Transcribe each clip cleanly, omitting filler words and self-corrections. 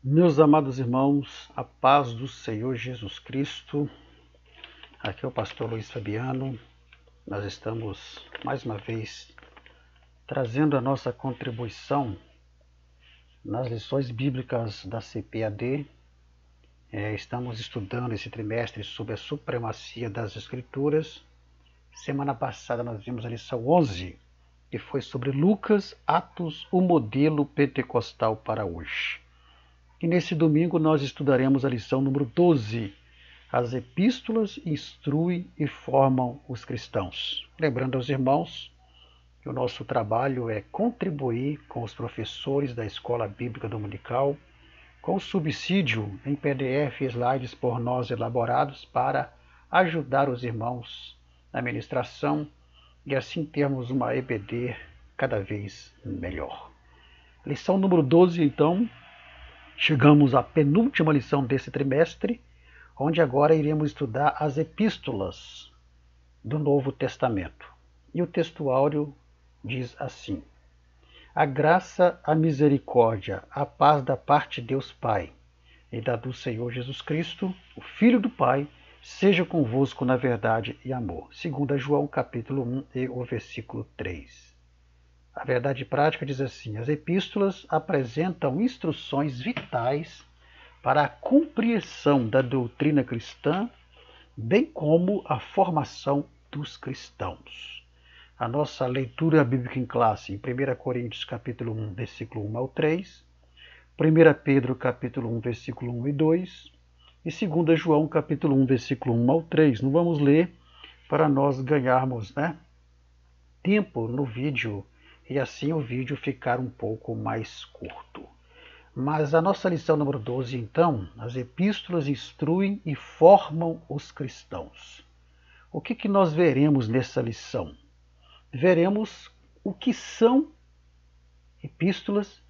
Meus amados irmãos, a paz do Senhor Jesus Cristo. Aqui é o pastor Luiz Fabiano. Nós estamos mais uma vez trazendo a nossa contribuição nas lições bíblicas da CPAD. Estamos estudando esse trimestre sobre a supremacia das Escrituras. Semana passada nós vimos a lição 11, que foi sobre Lucas, Atos, o modelo pentecostal para hoje. E nesse domingo nós estudaremos a lição número 12. As epístolas instruem e formam os cristãos. Lembrando aos irmãos que o nosso trabalho é contribuir com os professores da Escola Bíblica Dominical, com subsídio em PDF e slides por nós elaborados para ajudar os irmãos na ministração e assim termos uma EBD cada vez melhor. Lição número 12, então. Chegamos à penúltima lição desse trimestre, onde agora iremos estudar as epístolas do Novo Testamento. E o textuário diz assim: A graça, a misericórdia, a paz da parte de Deus Pai e da do Senhor Jesus Cristo, o Filho do Pai, seja convosco na verdade e amor. 2 João capítulo 1 e o versículo 3. A verdade prática diz assim: as epístolas apresentam instruções vitais para a compreensão da doutrina cristã, bem como a formação dos cristãos. A nossa leitura bíblica em classe em 1 Coríntios capítulo 1, versículo 1 ao 3, 1 Pedro capítulo 1, versículo 1 e 2, e 2 João capítulo 1, versículo 1 ao 3. Não vamos ler para nós ganharmos tempo no vídeo, e assim o vídeo ficar um pouco mais curto. Mas a nossa lição número 12, então, as epístolas instruem e formam os cristãos. O que nós veremos nessa lição? Veremos o que são epístolas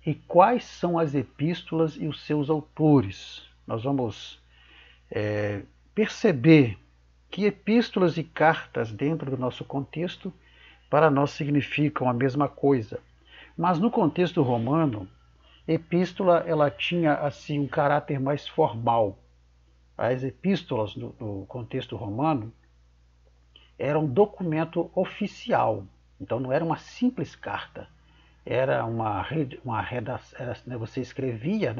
e quais são as epístolas e os seus autores. Nós vamos perceber que epístolas e cartas dentro do nosso contexto para nós significam a mesma coisa. Mas no contexto romano, epístola ela tinha assim um caráter mais formal. As epístolas no contexto romano eram um documento oficial. Então não era uma simples carta. Era você escrevia,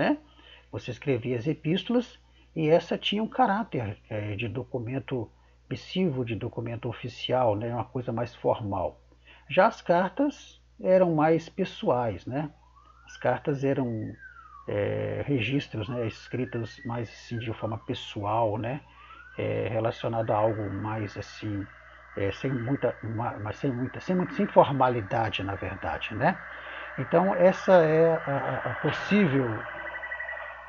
Você escrevia as epístolas e essa tinha um caráter de documento missivo, de documento oficial, uma coisa mais formal. Já as cartas eram mais pessoais, As cartas eram registros, escritos mais assim, de forma pessoal, relacionado a algo mais assim, sem formalidade, na verdade, Então essa é a possível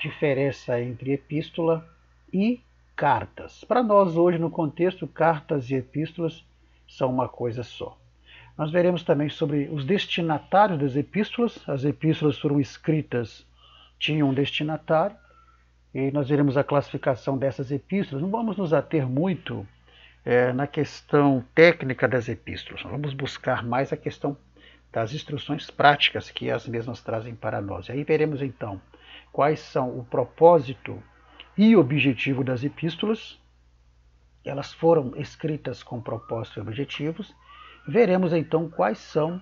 diferença entre epístola e cartas. Para nós hoje no contexto, cartas e epístolas são uma coisa só. Nós veremos também sobre os destinatários das epístolas. As epístolas foram escritas, tinham um destinatário, e nós veremos a classificação dessas epístolas. Não vamos nos ater muito na questão técnica das epístolas. Vamos buscar mais a questão das instruções práticas que as mesmas trazem para nós. E aí veremos então quais são o propósito e objetivo das epístolas. Elas foram escritas com propósitos e objetivos. Veremos então quais são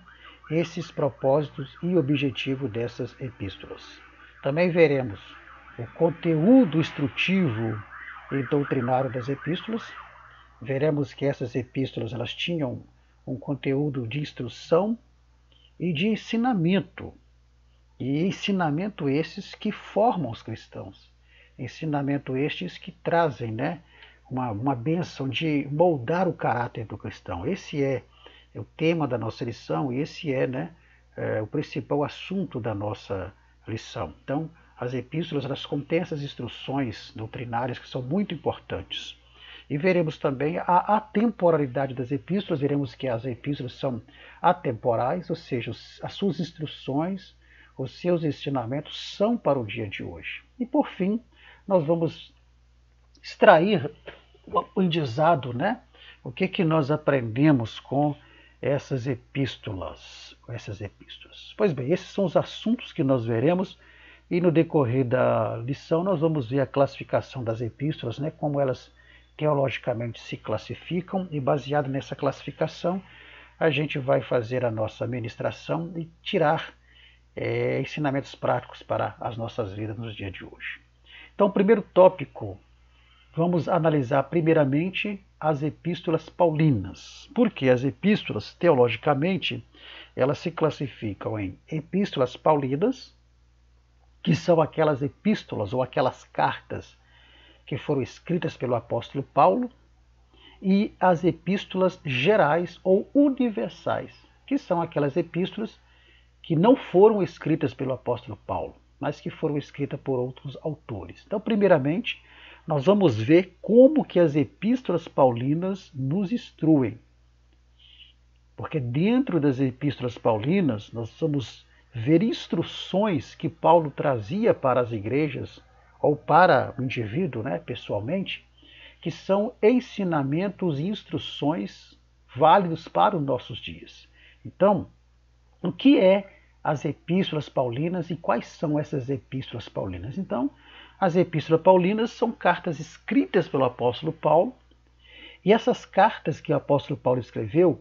esses propósitos e objetivos dessas epístolas. Também veremos o conteúdo instrutivo e doutrinário das epístolas. Veremos que essas epístolas elas tinham um conteúdo de instrução e de ensinamento. E ensinamento esses que formam os cristãos. Ensinamento estes que trazem uma bênção de moldar o caráter do cristão. Esse é o tema da nossa lição e esse é o principal assunto da nossa lição. Então, as epístolas elas contêm essas instruções doutrinárias que são muito importantes. E veremos também a atemporalidade das epístolas. Veremos que as epístolas são atemporais, ou seja, as suas instruções, os seus ensinamentos são para o dia de hoje. E por fim, nós vamos extrair o aprendizado, O que nós aprendemos com essas epístolas? Pois bem, esses são os assuntos que nós veremos E no decorrer da lição nós vamos ver a classificação das epístolas, né, como elas teologicamente se classificam, e baseado nessa classificação a gente vai fazer a nossa ministração e tirar ensinamentos práticos para as nossas vidas nos dias de hoje. Então, o primeiro tópico, vamos analisar primeiramente as epístolas paulinas. Porque as epístolas, teologicamente, elas se classificam em epístolas paulinas, que são aquelas epístolas ou aquelas cartas que foram escritas pelo apóstolo Paulo, e as epístolas gerais ou universais, que são aquelas epístolas que não foram escritas pelo apóstolo Paulo, mas que foram escritas por outros autores. Então, primeiramente, nós vamos ver como que as epístolas paulinas nos instruem. Porque dentro das epístolas paulinas, nós vamos ver instruções que Paulo trazia para as igrejas, ou para o indivíduo, né, pessoalmente, que são ensinamentos e instruções válidos para os nossos dias. Então, o que é as epístolas paulinas e quais são essas epístolas paulinas? Então, as epístolas paulinas são cartas escritas pelo apóstolo Paulo, e essas cartas que o apóstolo Paulo escreveu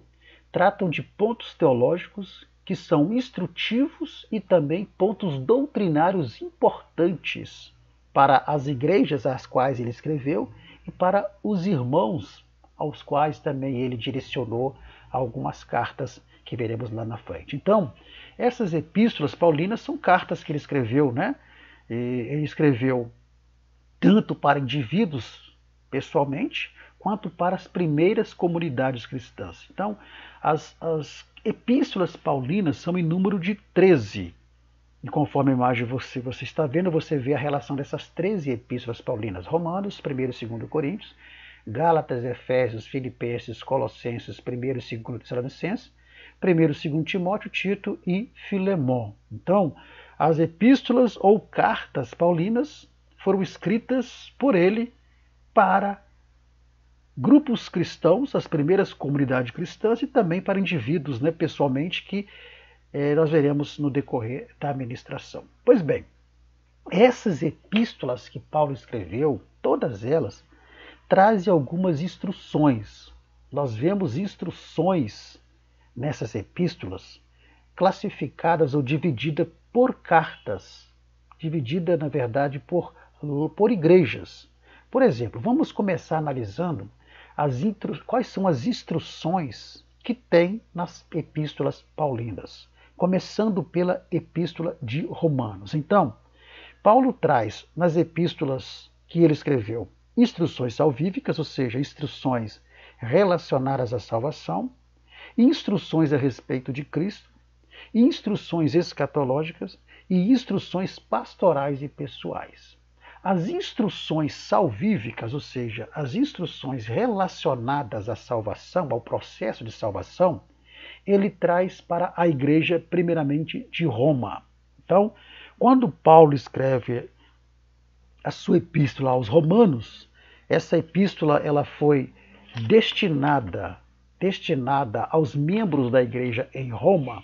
tratam de pontos teológicos que são instrutivos e também pontos doutrinários importantes para as igrejas às quais ele escreveu e para os irmãos aos quais também ele direcionou algumas cartas que veremos lá na frente. Então, essas epístolas paulinas são cartas que ele escreveu, né? Ele escreveu tanto para indivíduos pessoalmente, quanto para as primeiras comunidades cristãs. Então, as epístolas paulinas são em número de 13. E conforme a imagem você está vendo, você vê a relação dessas 13 epístolas paulinas: Romanos, 1º e 2º Coríntios, Gálatas, Efésios, Filipenses, Colossenses, 1º e 2º Tessalonicenses, 1º e 2º Timóteo, Tito e Filemão. Então, as epístolas ou cartas paulinas foram escritas por ele para grupos cristãos, as primeiras comunidades cristãs, e também para indivíduos, né, pessoalmente, que nós veremos no decorrer da ministração. Pois bem, essas epístolas que Paulo escreveu, todas elas, trazem algumas instruções. Nós vemos instruções nessas epístolas classificadas ou divididas por cartas, dividida, na verdade, por igrejas. Por exemplo, vamos começar analisando quais são as instruções que tem nas epístolas paulinas, começando pela epístola de Romanos. Então, Paulo traz nas epístolas que ele escreveu instruções salvíficas, ou seja, instruções relacionadas à salvação, instruções a respeito de Cristo, instruções escatológicas e instruções pastorais e pessoais. As instruções salvíficas, ou seja, as instruções relacionadas à salvação, ao processo de salvação, ele traz para a igreja, primeiramente, de Roma. Então, quando Paulo escreve a sua epístola aos Romanos, essa epístola ela foi destinada aos membros da igreja em Roma.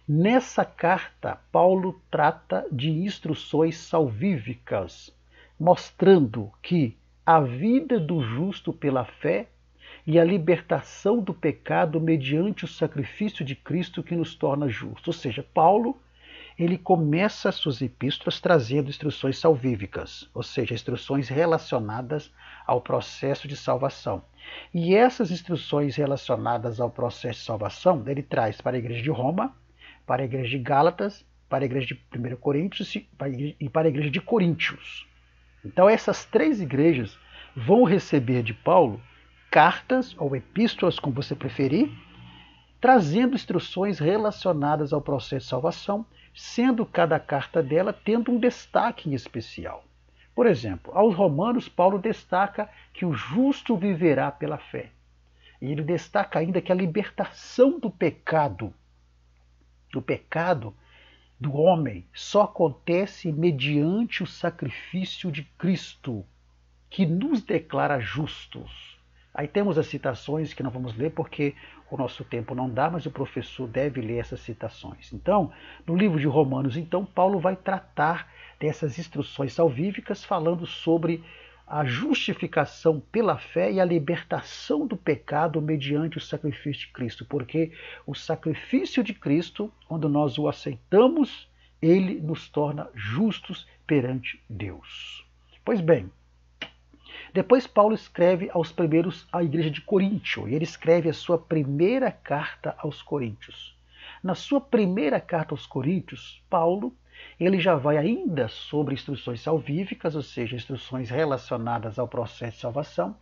Nessa carta, Paulo trata de instruções salvíficas, mostrando que a vida do justo pela fé e a libertação do pecado mediante o sacrifício de Cristo que nos torna justos. Ou seja, Paulo ele começa as suas epístolas trazendo instruções salvíficas, ou seja, instruções relacionadas ao processo de salvação. E essas instruções relacionadas ao processo de salvação, ele traz para a igreja de Roma, para a igreja de Gálatas, para a igreja de 1 Coríntios e para a igreja de Coríntios. Então essas três igrejas vão receber de Paulo cartas ou epístolas, como você preferir, trazendo instruções relacionadas ao processo de salvação, sendo cada carta dela tendo um destaque em especial. Por exemplo, aos Romanos, Paulo destaca que o justo viverá pela fé. E ele destaca ainda que a libertação do pecado do homem só acontece mediante o sacrifício de Cristo, que nos declara justos. Aí temos as citações que não vamos ler porque o nosso tempo não dá, mas o professor deve ler essas citações. Então, no livro de Romanos, então, Paulo vai tratar dessas instruções salvíficas, falando sobre a justificação pela fé e a libertação do pecado mediante o sacrifício de Cristo, porque o sacrifício de Cristo, quando nós o aceitamos, ele nos torna justos perante Deus. Pois bem, depois Paulo escreve à igreja de Coríntio, e ele escreve a sua primeira carta aos Coríntios. Na sua primeira carta aos Coríntios, Paulo ele já vai ainda sobre instruções salvíficas, ou seja, instruções relacionadas ao processo de salvação.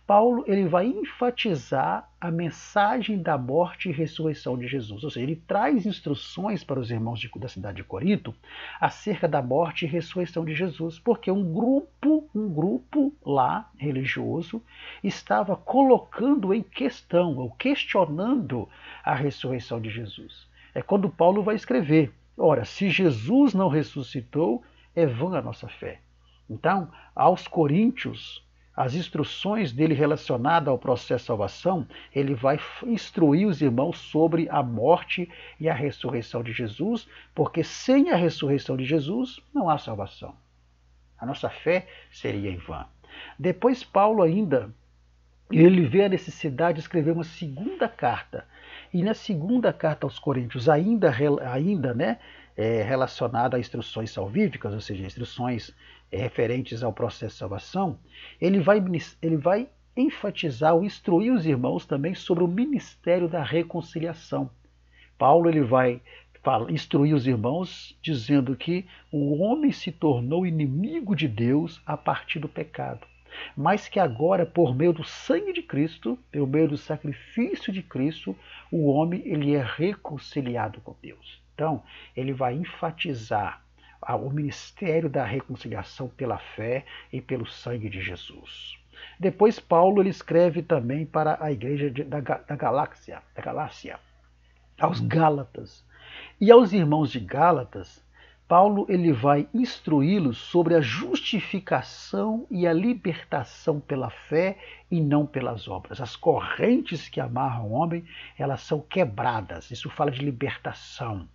Paulo ele vai enfatizar a mensagem da morte e ressurreição de Jesus, ou seja, ele traz instruções para os irmãos da cidade de Corinto acerca da morte e ressurreição de Jesus, porque um grupo lá religioso estava colocando em questão, ou questionando a ressurreição de Jesus. É quando Paulo vai escrever: ora, se Jesus não ressuscitou, é vã a nossa fé. Então, aos Coríntios, as instruções dele relacionadas ao processo de salvação, ele vai instruir os irmãos sobre a morte e a ressurreição de Jesus, porque sem a ressurreição de Jesus não há salvação. A nossa fé seria em vão. Depois Paulo ainda, ele vê a necessidade de escrever uma segunda carta. E na segunda carta aos Coríntios, ainda relacionada a instruções salvíficas, ou seja, instruções referentes ao processo de salvação, ele vai enfatizar ou instruir os irmãos também sobre o ministério da reconciliação. Paulo ele vai instruir os irmãos dizendo que o homem se tornou inimigo de Deus a partir do pecado, mas que agora, por meio do sangue de Cristo, por meio do sacrifício de Cristo, o homem ele é reconciliado com Deus. Então, ele vai enfatizar o ministério da reconciliação pela fé e pelo sangue de Jesus. Depois, Paulo ele escreve também para a igreja da Galácia, aos Gálatas. E aos irmãos de Gálatas, Paulo ele vai instruí-los sobre a justificação e a libertação pela fé e não pelas obras. As correntes que amarram o homem, elas são quebradas. Isso fala de libertação.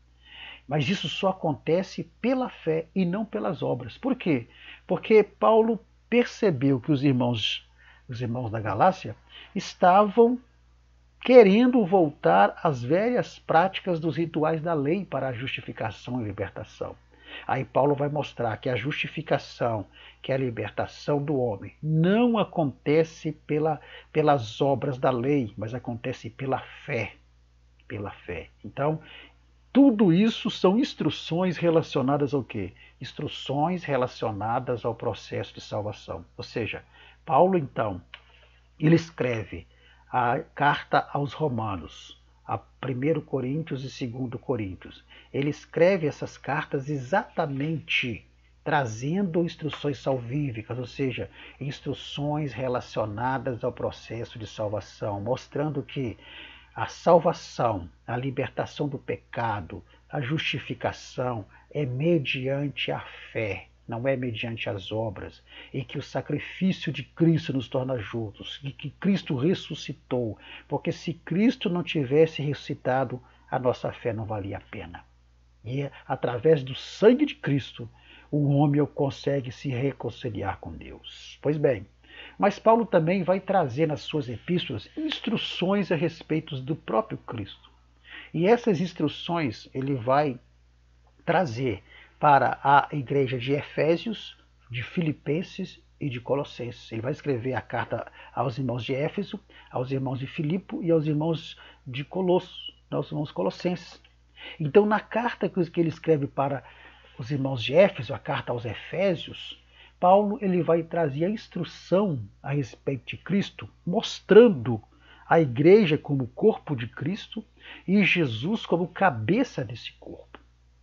Mas isso só acontece pela fé e não pelas obras. Por quê? Porque Paulo percebeu que os irmãos da Galácia estavam querendo voltar às velhas práticas dos rituais da lei para a justificação e libertação. Aí Paulo vai mostrar que a justificação, que a libertação do homem, não acontece pelas obras da lei, mas acontece pela fé. Pela fé. Então, tudo isso são instruções relacionadas ao quê? Instruções relacionadas ao processo de salvação. Ou seja, Paulo, então, ele escreve a carta aos Romanos, a 1 Coríntios e 2 Coríntios. Ele escreve essas cartas exatamente trazendo instruções salvíficas, ou seja, instruções relacionadas ao processo de salvação, mostrando que a salvação, a libertação do pecado, a justificação é mediante a fé, não é mediante as obras, e que o sacrifício de Cristo nos torna justos, e que Cristo ressuscitou, porque se Cristo não tivesse ressuscitado, a nossa fé não valia a pena. E através do sangue de Cristo, o homem consegue se reconciliar com Deus. Pois bem, mas Paulo também vai trazer nas suas epístolas instruções a respeito do próprio Cristo. E essas instruções ele vai trazer para a igreja de Efésios, de Filipenses e de Colossenses. Ele vai escrever a carta aos irmãos de Éfeso, aos irmãos de Filipe e aos irmãos de Colosso, aos irmãos colossenses. Então, na carta que ele escreve para os irmãos de Éfeso, a carta aos Efésios, Paulo ele vai trazer a instrução a respeito de Cristo, mostrando a igreja como corpo de Cristo e Jesus como cabeça desse corpo.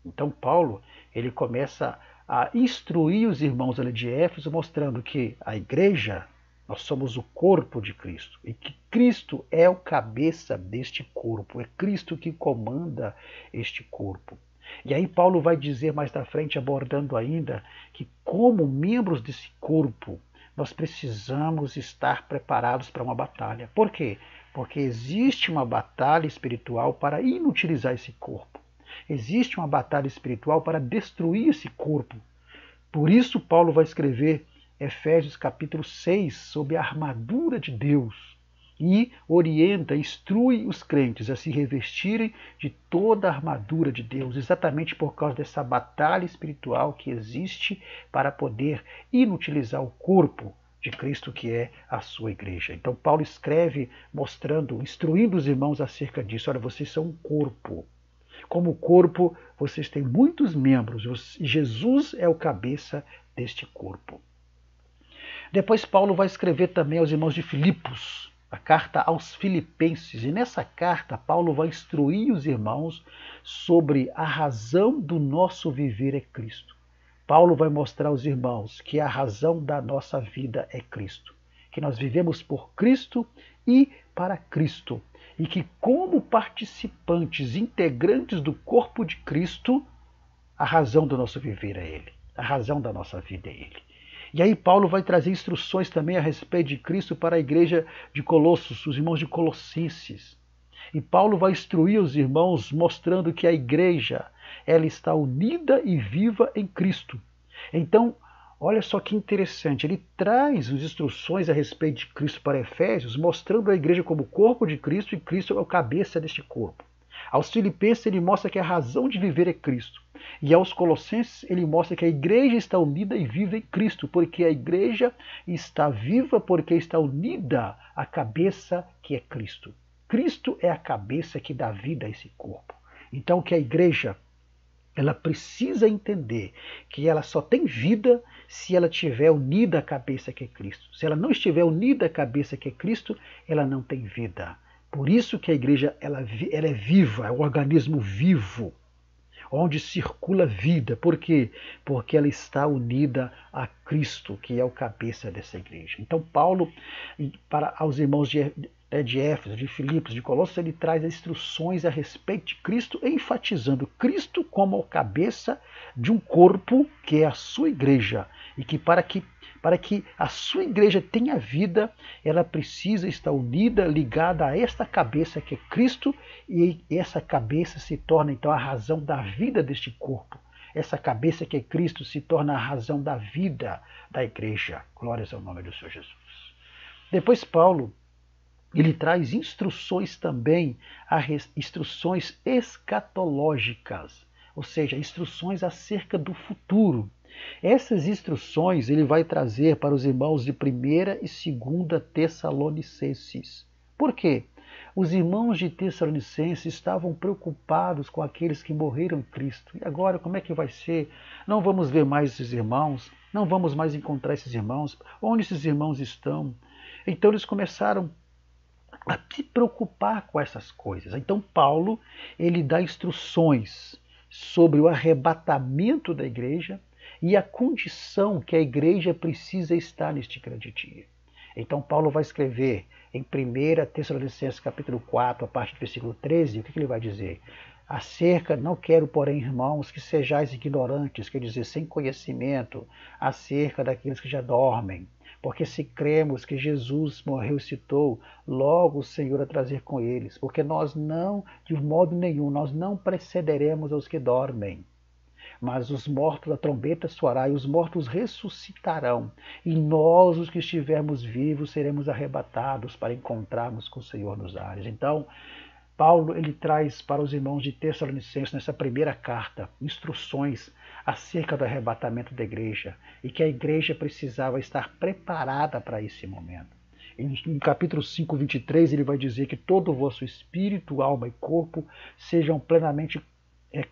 Então Paulo ele começa a instruir os irmãos ali de Éfeso, mostrando que a igreja, nós somos o corpo de Cristo e que Cristo é o cabeça deste corpo, é Cristo que comanda este corpo. E aí Paulo vai dizer mais na frente, abordando ainda, que como membros desse corpo, nós precisamos estar preparados para uma batalha. Por quê? Porque existe uma batalha espiritual para inutilizar esse corpo. Existe uma batalha espiritual para destruir esse corpo. Por isso Paulo vai escrever Efésios capítulo 6 sobre a armadura de Deus e orienta, instrui os crentes a se revestirem de toda a armadura de Deus, exatamente por causa dessa batalha espiritual que existe para poder inutilizar o corpo de Cristo, que é a sua igreja. Então Paulo escreve mostrando, instruindo os irmãos acerca disso. Olha, vocês são um corpo. Como corpo, vocês têm muitos membros. Jesus é o cabeça deste corpo. Depois Paulo vai escrever também aos irmãos de Filipos, a carta aos Filipenses. E nessa carta, Paulo vai instruir os irmãos sobre a razão do nosso viver é Cristo. Paulo vai mostrar aos irmãos que a razão da nossa vida é Cristo. Que nós vivemos por Cristo e para Cristo. E que como participantes, integrantes do corpo de Cristo, a razão do nosso viver é Ele. A razão da nossa vida é Ele. E aí Paulo vai trazer instruções também a respeito de Cristo para a igreja de Colossos, os irmãos de Colossenses. E Paulo vai instruir os irmãos mostrando que a igreja ela está unida e viva em Cristo. Então, olha só que interessante, ele traz as instruções a respeito de Cristo para Efésios, mostrando a igreja como corpo de Cristo e Cristo é o cabeça deste corpo. Aos Filipenses ele mostra que a razão de viver é Cristo. E aos Colossenses ele mostra que a igreja está unida e viva em Cristo, porque a igreja está viva porque está unida à cabeça que é Cristo. Cristo é a cabeça que dá vida a esse corpo. Então que a igreja ela precisa entender que ela só tem vida se ela estiver unida à cabeça que é Cristo. Se ela não estiver unida à cabeça que é Cristo, ela não tem vida. Por isso que a igreja ela é viva, é um organismo vivo, onde circula vida. Por quê? Porque ela está unida a Cristo, que é o cabeça dessa igreja. Então Paulo, aos irmãos de Éfeso, de Filipos, de Colossos, ele traz instruções a respeito de Cristo, enfatizando Cristo como o cabeça de um corpo que é a sua igreja. E que para que a sua igreja tenha vida, ela precisa estar unida, ligada a esta cabeça que é Cristo, e essa cabeça se torna então a razão da vida deste corpo. Essa cabeça que é Cristo se torna a razão da vida da igreja. Glórias ao nome do Senhor Jesus. Depois Paulo, ele traz instruções também, instruções escatológicas, ou seja, instruções acerca do futuro. Essas instruções ele vai trazer para os irmãos de 1ª e 2ª Tessalonicenses. Por quê? Os irmãos de Tessalonicenses estavam preocupados com aqueles que morreram em Cristo. E agora, como é que vai ser? Não vamos ver mais esses irmãos? Não vamos mais encontrar esses irmãos? Onde esses irmãos estão? Então eles começaram a se preocupar com essas coisas. Então Paulo ele dá instruções sobre o arrebatamento da igreja e a condição que a igreja precisa estar neste grande dia. Então Paulo vai escrever em 1 Tessalonicenses capítulo 4, a partir do versículo 13, o que ele vai dizer? Não quero, porém, irmãos, que sejais ignorantes, quer dizer, sem conhecimento, acerca daqueles que já dormem. Porque se cremos que Jesus morreu e ressuscitou, logo o Senhor a trazer com eles. Porque nós não, de modo nenhum, nós não precederemos aos que dormem. Mas os mortos, a trombeta soará e os mortos ressuscitarão. E nós, os que estivermos vivos, seremos arrebatados para encontrarmos com o Senhor nos ares. Então, Paulo ele traz para os irmãos de Tessalonicenses, nessa primeira carta, instruções acerca do arrebatamento da igreja e que a igreja precisava estar preparada para esse momento. Em capítulo 5, 23, ele vai dizer que todo o vosso espírito, alma e corpo sejam plenamente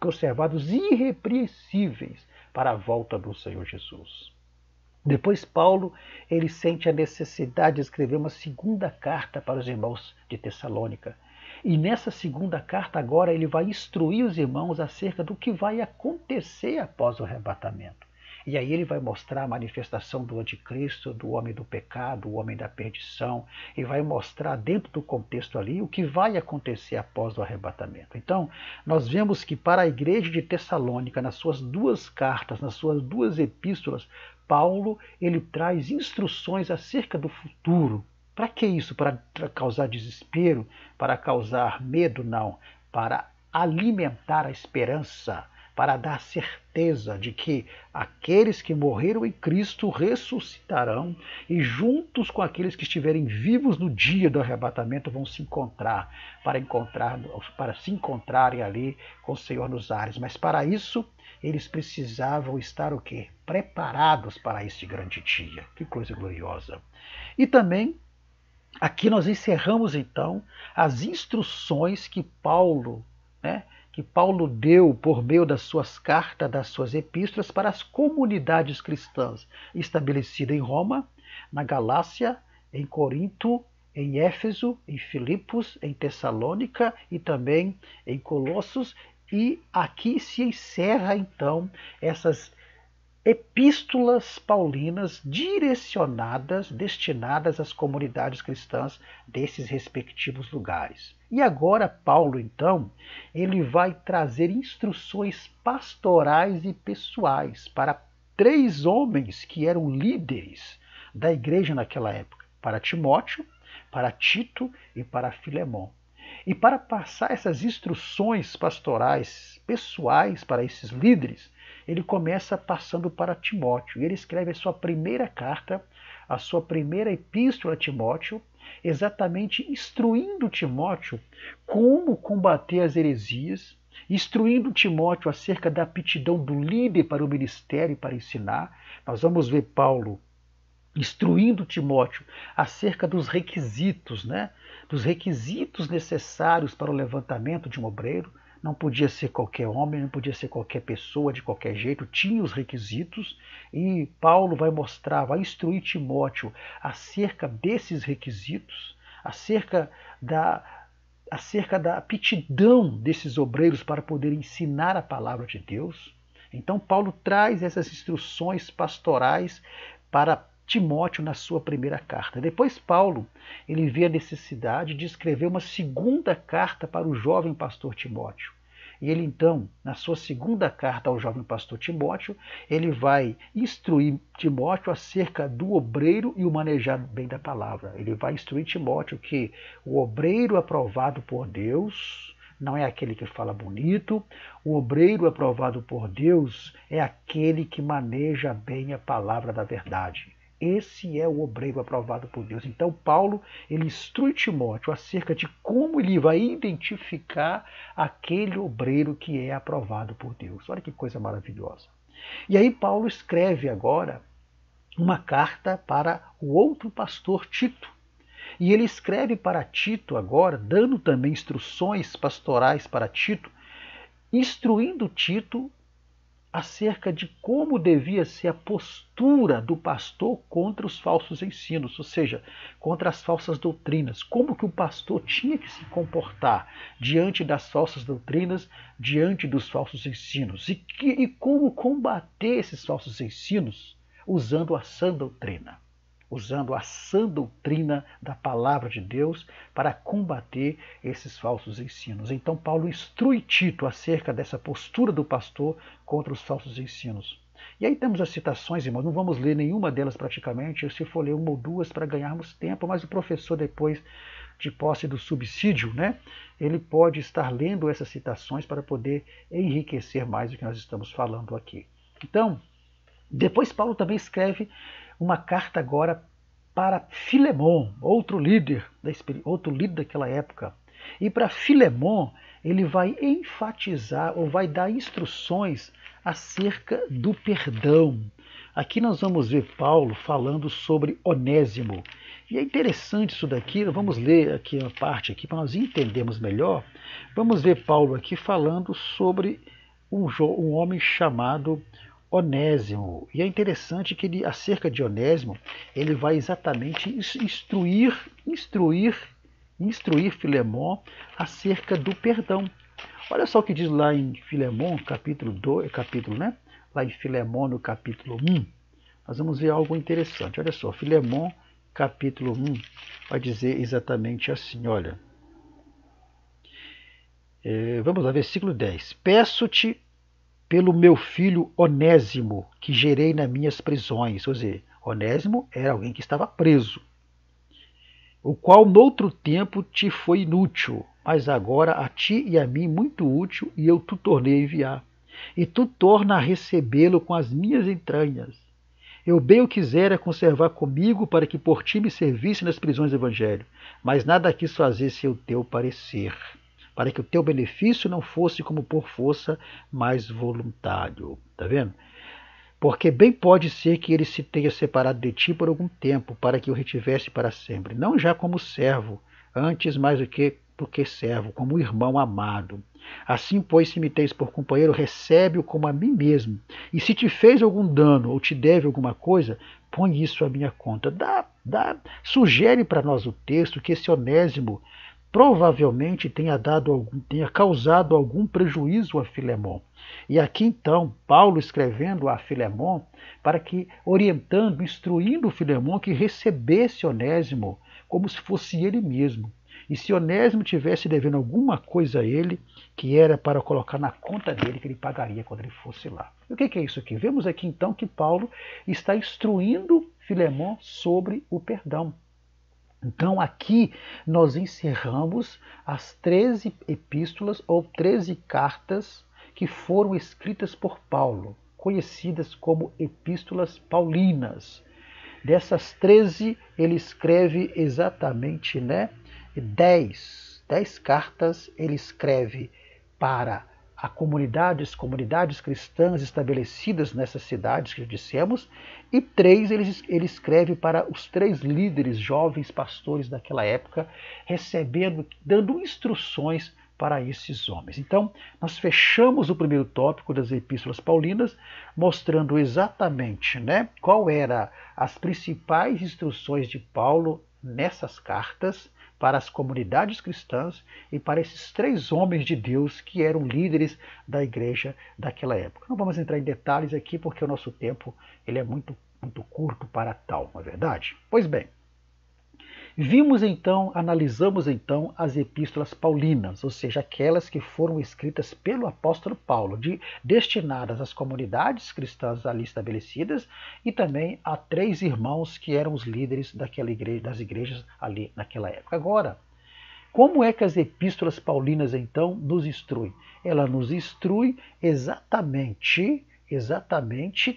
conservados irrepreensíveis para a volta do Senhor Jesus. Depois Paulo ele sente a necessidade de escrever uma segunda carta para os irmãos de Tessalônica. E nessa segunda carta agora ele vai instruir os irmãos acerca do que vai acontecer após o arrebatamento. E aí ele vai mostrar a manifestação do anticristo, do homem do pecado, o homem da perdição, e vai mostrar dentro do contexto ali o que vai acontecer após o arrebatamento. Então, nós vemos que para a igreja de Tessalônica, nas suas duas cartas, nas suas duas epístolas, Paulo ele traz instruções acerca do futuro. Para que isso? Para causar desespero? Para causar medo? Não. Para alimentar a esperança, para dar certeza de que aqueles que morreram em Cristo ressuscitarão e juntos com aqueles que estiverem vivos no dia do arrebatamento vão se encontrar, para se encontrarem ali com o Senhor nos ares. Mas para isso, eles precisavam estar o quê? Preparados para este grande dia. Que coisa gloriosa. E também, aqui nós encerramos então as instruções que Paulo deu por meio das suas cartas, das suas epístolas para as comunidades cristãs estabelecidas em Roma, na Galácia, em Corinto, em Éfeso, em Filipos, em Tessalônica e também em Colossos. E aqui se encerra então essas epístolas paulinas direcionadas, destinadas às comunidades cristãs desses respectivos lugares. E agora Paulo, então, ele vai trazer instruções pastorais e pessoais para 3 homens que eram líderes da igreja naquela época, para Timóteo, para Tito e para Filemon. E para passar essas instruções pastorais pessoais para esses líderes, ele começa passando para Timóteo. E ele escreve a sua primeira carta, a sua primeira epístola a Timóteo, exatamente instruindo Timóteo como combater as heresias, instruindo Timóteo acerca da aptidão do líder para o ministério e para ensinar. Nós vamos ver Paulo instruindo Timóteo acerca dos requisitos, dos requisitos necessários para o levantamento de um obreiro. Não podia ser qualquer homem, não podia ser qualquer pessoa de qualquer jeito, tinha os requisitos, e Paulo vai instruir Timóteo acerca desses requisitos, acerca da aptidão desses obreiros para poder ensinar a palavra de Deus. Então Paulo traz essas instruções pastorais para Timóteo na sua primeira carta. Depois Paulo ele vê a necessidade de escrever uma segunda carta para o jovem pastor Timóteo. E ele então, na sua segunda carta ao jovem pastor Timóteo, ele vai instruir Timóteo acerca do obreiro e o manejar bem da palavra. Ele vai instruir Timóteo que o obreiro aprovado por Deus não é aquele que fala bonito, o obreiro aprovado por Deus é aquele que maneja bem a palavra da verdade. Esse é o obreiro aprovado por Deus. Então Paulo ele instrui Timóteo acerca de como ele vai identificar aquele obreiro que é aprovado por Deus. Olha que coisa maravilhosa. E aí Paulo escreve agora uma carta para o outro pastor Tito. E ele escreve para Tito agora, dando também instruções pastorais para Tito, instruindo Tito acerca de como devia ser a postura do pastor contra os falsos ensinos, ou seja, contra as falsas doutrinas, como que o pastor tinha que se comportar diante das falsas doutrinas, diante dos falsos ensinos, e como combater esses falsos ensinos usando a sã doutrina. Usando a sã doutrina da palavra de Deus para combater esses falsos ensinos. Então Paulo instrui Tito acerca dessa postura do pastor contra os falsos ensinos. E aí temos as citações, irmãos, não vamos ler nenhuma delas praticamente, se for ler uma ou duas para ganharmos tempo, mas o professor depois de posse do subsídio, ele pode estar lendo essas citações para poder enriquecer mais o que nós estamos falando aqui. Então, depois Paulo também escreve uma carta agora para Filemon, outro líder daquela época. E para Filemon, ele vai enfatizar ou vai dar instruções acerca do perdão. Aqui nós vamos ver Paulo falando sobre Onésimo. E é interessante isso daqui, vamos ler aqui uma parte aqui para nós entendermos melhor. Vamos ver Paulo aqui falando sobre um homem chamado Onésimo. E é interessante que ele, acerca de Onésimo, ele vai exatamente instruir Filemon acerca do perdão. Olha só o que diz lá em Filemon, capítulo, lá em Filemão, no capítulo 1, nós vamos ver algo interessante. Olha só, Filemão, capítulo 1, vai dizer exatamente assim, olha. Vamos lá, versículo 10. Peço-te pelo meu filho Onésimo, que gerei nas minhas prisões. Ou seja, Onésimo era alguém que estava preso, o qual noutro tempo te foi inútil, mas agora a ti e a mim muito útil, e eu te tornei a enviar. E tu torna a recebê-lo com as minhas entranhas. Eu bem o quisera conservar comigo, para que por ti me servisse nas prisões do evangelho, mas nada quis fazer sem o teu parecer, para que o teu benefício não fosse como por força, mas voluntário. Está vendo? Porque bem pode ser que ele se tenha separado de ti por algum tempo, para que o retivesse para sempre, não já como servo, antes mais do que servo, como irmão amado. Assim, pois, se me tens por companheiro, recebe-o como a mim mesmo. E se te fez algum dano ou te deve alguma coisa, põe isso à minha conta. Sugere para nós o texto que esse Onésimo provavelmente tenha causado algum prejuízo a Filemão. E aqui então, Paulo escrevendo a Filemão, para que, orientando, instruindo Filemão que recebesse Onésimo como se fosse ele mesmo. E se Onésimo tivesse devendo alguma coisa a ele, que era para colocar na conta dele, que ele pagaria quando ele fosse lá. E o que é isso aqui? Vemos aqui então que Paulo está instruindo Filemão sobre o perdão. Então aqui nós encerramos as 13 epístolas ou 13 cartas que foram escritas por Paulo, conhecidas como epístolas paulinas. Dessas 13, ele escreve exatamente 10 cartas, ele escreve para as comunidades cristãs estabelecidas nessas cidades que dissemos, e 3 ele escreve para os 3 líderes jovens pastores daquela época, dando instruções para esses homens. Então, nós fechamos o primeiro tópico das epístolas paulinas, mostrando exatamente qual eram as principais instruções de Paulo nessas cartas para as comunidades cristãs e para esses 3 homens de Deus que eram líderes da igreja daquela época. Não vamos entrar em detalhes aqui porque o nosso tempo ele é muito curto para tal, não é verdade? Pois bem, analisamos então as epístolas paulinas, ou seja, aquelas que foram escritas pelo apóstolo Paulo, destinadas às comunidades cristãs ali estabelecidas e também a 3 irmãos que eram os líderes das igrejas ali naquela época. Agora, como é que as epístolas paulinas então nos instruem? Ela nos instrui exatamente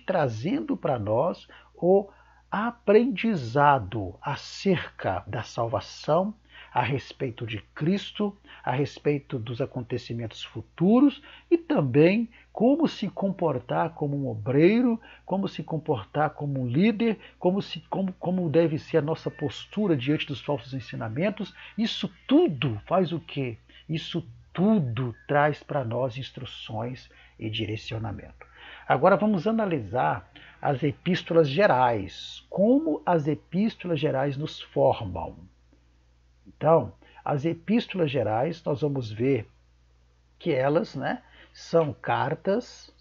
trazendo para nós o aprendizado acerca da salvação, a respeito de Cristo, a respeito dos acontecimentos futuros e também como se comportar como um obreiro, como se comportar como um líder, como deve ser a nossa postura diante dos falsos ensinamentos. Isso tudo faz o quê? Isso tudo traz para nós instruções e direcionamento. Agora vamos analisar as epístolas gerais, como as epístolas gerais nos formam. Então, as epístolas gerais, nós vamos ver que elas são cartas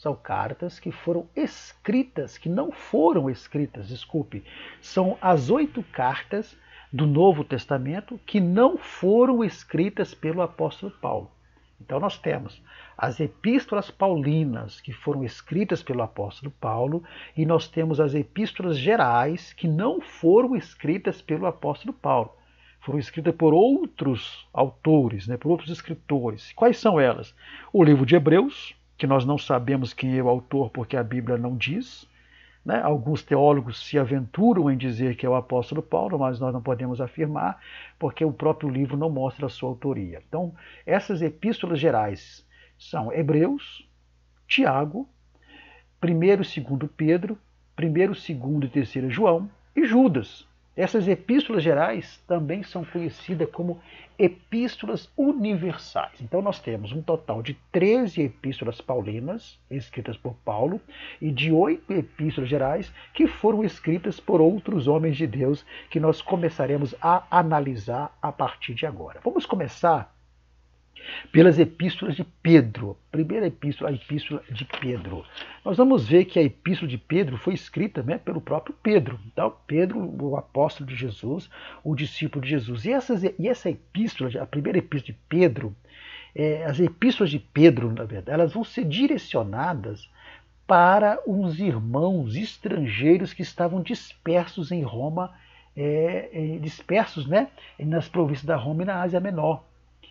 que foram escritas, que não foram escritas, são as 8 cartas do Novo Testamento que não foram escritas pelo apóstolo Paulo. Então nós temos as epístolas paulinas, que foram escritas pelo apóstolo Paulo, e nós temos as epístolas gerais, que não foram escritas pelo apóstolo Paulo. Foram escritas por outros autores, por outros escritores. Quais são elas? O livro de Hebreus, que nós não sabemos quem é o autor porque a Bíblia não diz. Alguns teólogos se aventuram em dizer que é o apóstolo Paulo, mas nós não podemos afirmar, porque o próprio livro não mostra a sua autoria. Então, essas epístolas gerais são Hebreus, Tiago, 1º e 2º Pedro, 1º, 2º e 3º João e Judas. Essas epístolas gerais também são conhecidas como epístolas universais. Então nós temos um total de 13 epístolas paulinas, escritas por Paulo, e de 8 epístolas gerais que foram escritas por outros homens de Deus, que nós começaremos a analisar a partir de agora. Vamos começar pelas epístolas de Pedro. Primeira epístola, a epístola de Pedro. Nós vamos ver que a epístola de Pedro foi escrita, né, pelo próprio Pedro. Então, Pedro, o apóstolo de Jesus, o discípulo de Jesus. E essa epístola, a primeira epístola de Pedro, as epístolas de Pedro, na verdade, elas vão ser direcionadas para uns irmãos estrangeiros que estavam dispersos em Roma, dispersos, né, nas províncias da Roma e na Ásia Menor.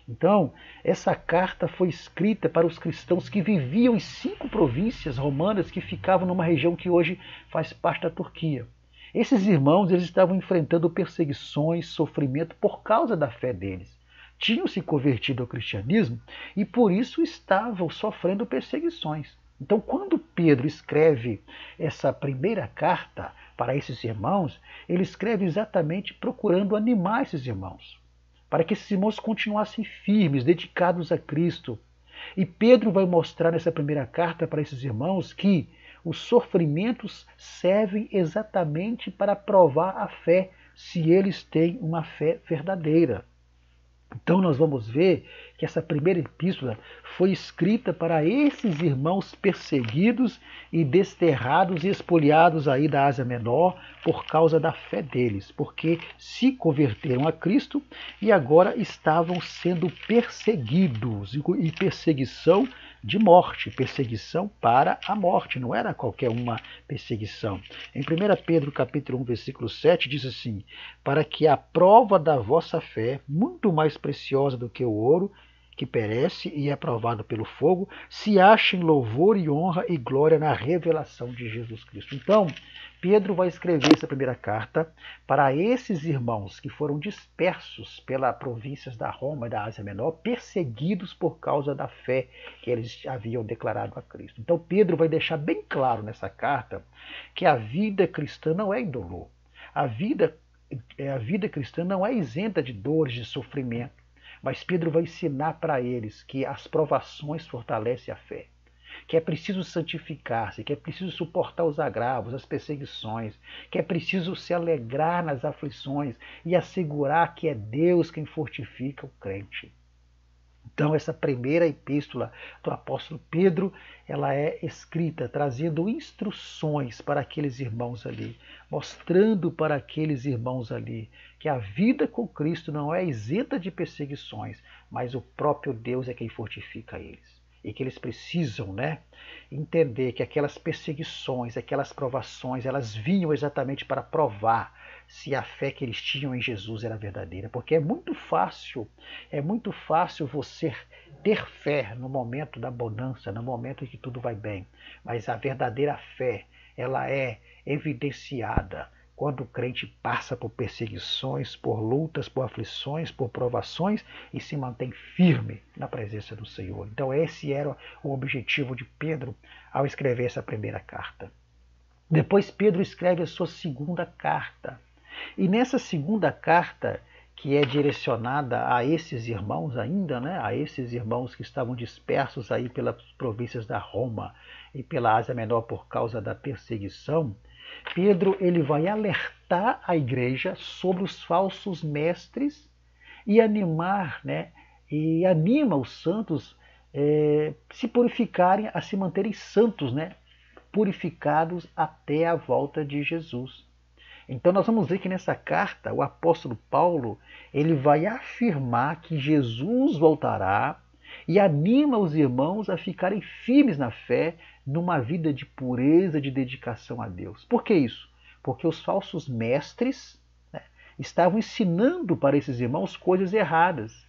Então, essa carta foi escrita para os cristãos que viviam em 5 províncias romanas que ficavam numa região que hoje faz parte da Turquia. Esses irmãos, eles estavam enfrentando perseguições, sofrimento por causa da fé deles. Tinham se convertido ao cristianismo e por isso estavam sofrendo perseguições. Então, quando Pedro escreve essa primeira carta para esses irmãos, ele escreve exatamente procurando animar esses irmãos, para que esses irmãos continuassem firmes, dedicados a Cristo. E Pedro vai mostrar nessa primeira carta para esses irmãos que os sofrimentos servem exatamente para provar a fé, se eles têm uma fé verdadeira. Então nós vamos ver que essa primeira epístola foi escrita para esses irmãos perseguidos e desterrados e expoliados aí da Ásia Menor por causa da fé deles, porque se converteram a Cristo e agora estavam sendo perseguidos, e perseguição de morte, perseguição para a morte, não era qualquer uma perseguição. Em 1 Pedro capítulo 1, versículo 7 diz assim: para que a prova da vossa fé, muito mais preciosa do que o ouro, que perece e é provado pelo fogo, se ache em louvor e honra e glória na revelação de Jesus Cristo. Então, Pedro vai escrever essa primeira carta para esses irmãos que foram dispersos pelas províncias da Roma e da Ásia Menor, perseguidos por causa da fé que eles haviam declarado a Cristo. Então, Pedro vai deixar bem claro nessa carta que a vida cristã não é indolor. A vida cristã não é isenta de dores, de sofrimento. Mas Pedro vai ensinar para eles que as provações fortalecem a fé, que é preciso santificar-se, que é preciso suportar os agravos, as perseguições, que é preciso se alegrar nas aflições e assegurar que é Deus quem fortifica o crente. Então, essa primeira epístola do apóstolo Pedro, ela é escrita trazendo instruções para aqueles irmãos ali, mostrando para aqueles irmãos ali que a vida com Cristo não é isenta de perseguições, mas o próprio Deus é quem fortifica eles. E que eles precisam, né, entender que aquelas perseguições, aquelas provações, elas vinham exatamente para provar se a fé que eles tinham em Jesus era verdadeira. Porque é muito fácil você ter fé no momento da bonança, no momento em que tudo vai bem. Mas a verdadeira fé, ela é evidenciada quando o crente passa por perseguições, por lutas, por aflições, por provações e se mantém firme na presença do Senhor. Então esse era o objetivo de Pedro ao escrever essa primeira carta. Depois Pedro escreve a sua segunda carta. E nessa segunda carta, que é direcionada a esses irmãos ainda, né, a esses irmãos que estavam dispersos aí pelas províncias da Roma e pela Ásia Menor por causa da perseguição, Pedro ele vai alertar a igreja sobre os falsos mestres e animar, né, e anima os santos se purificarem, a se manterem santos, né, purificados até a volta de Jesus. Então nós vamos ver que nessa carta o apóstolo Paulo ele vai afirmar que Jesus voltará e anima os irmãos a ficarem firmes na fé, numa vida de pureza, de dedicação a Deus. Por que isso? Porque os falsos mestres, né, estavam ensinando para esses irmãos coisas erradas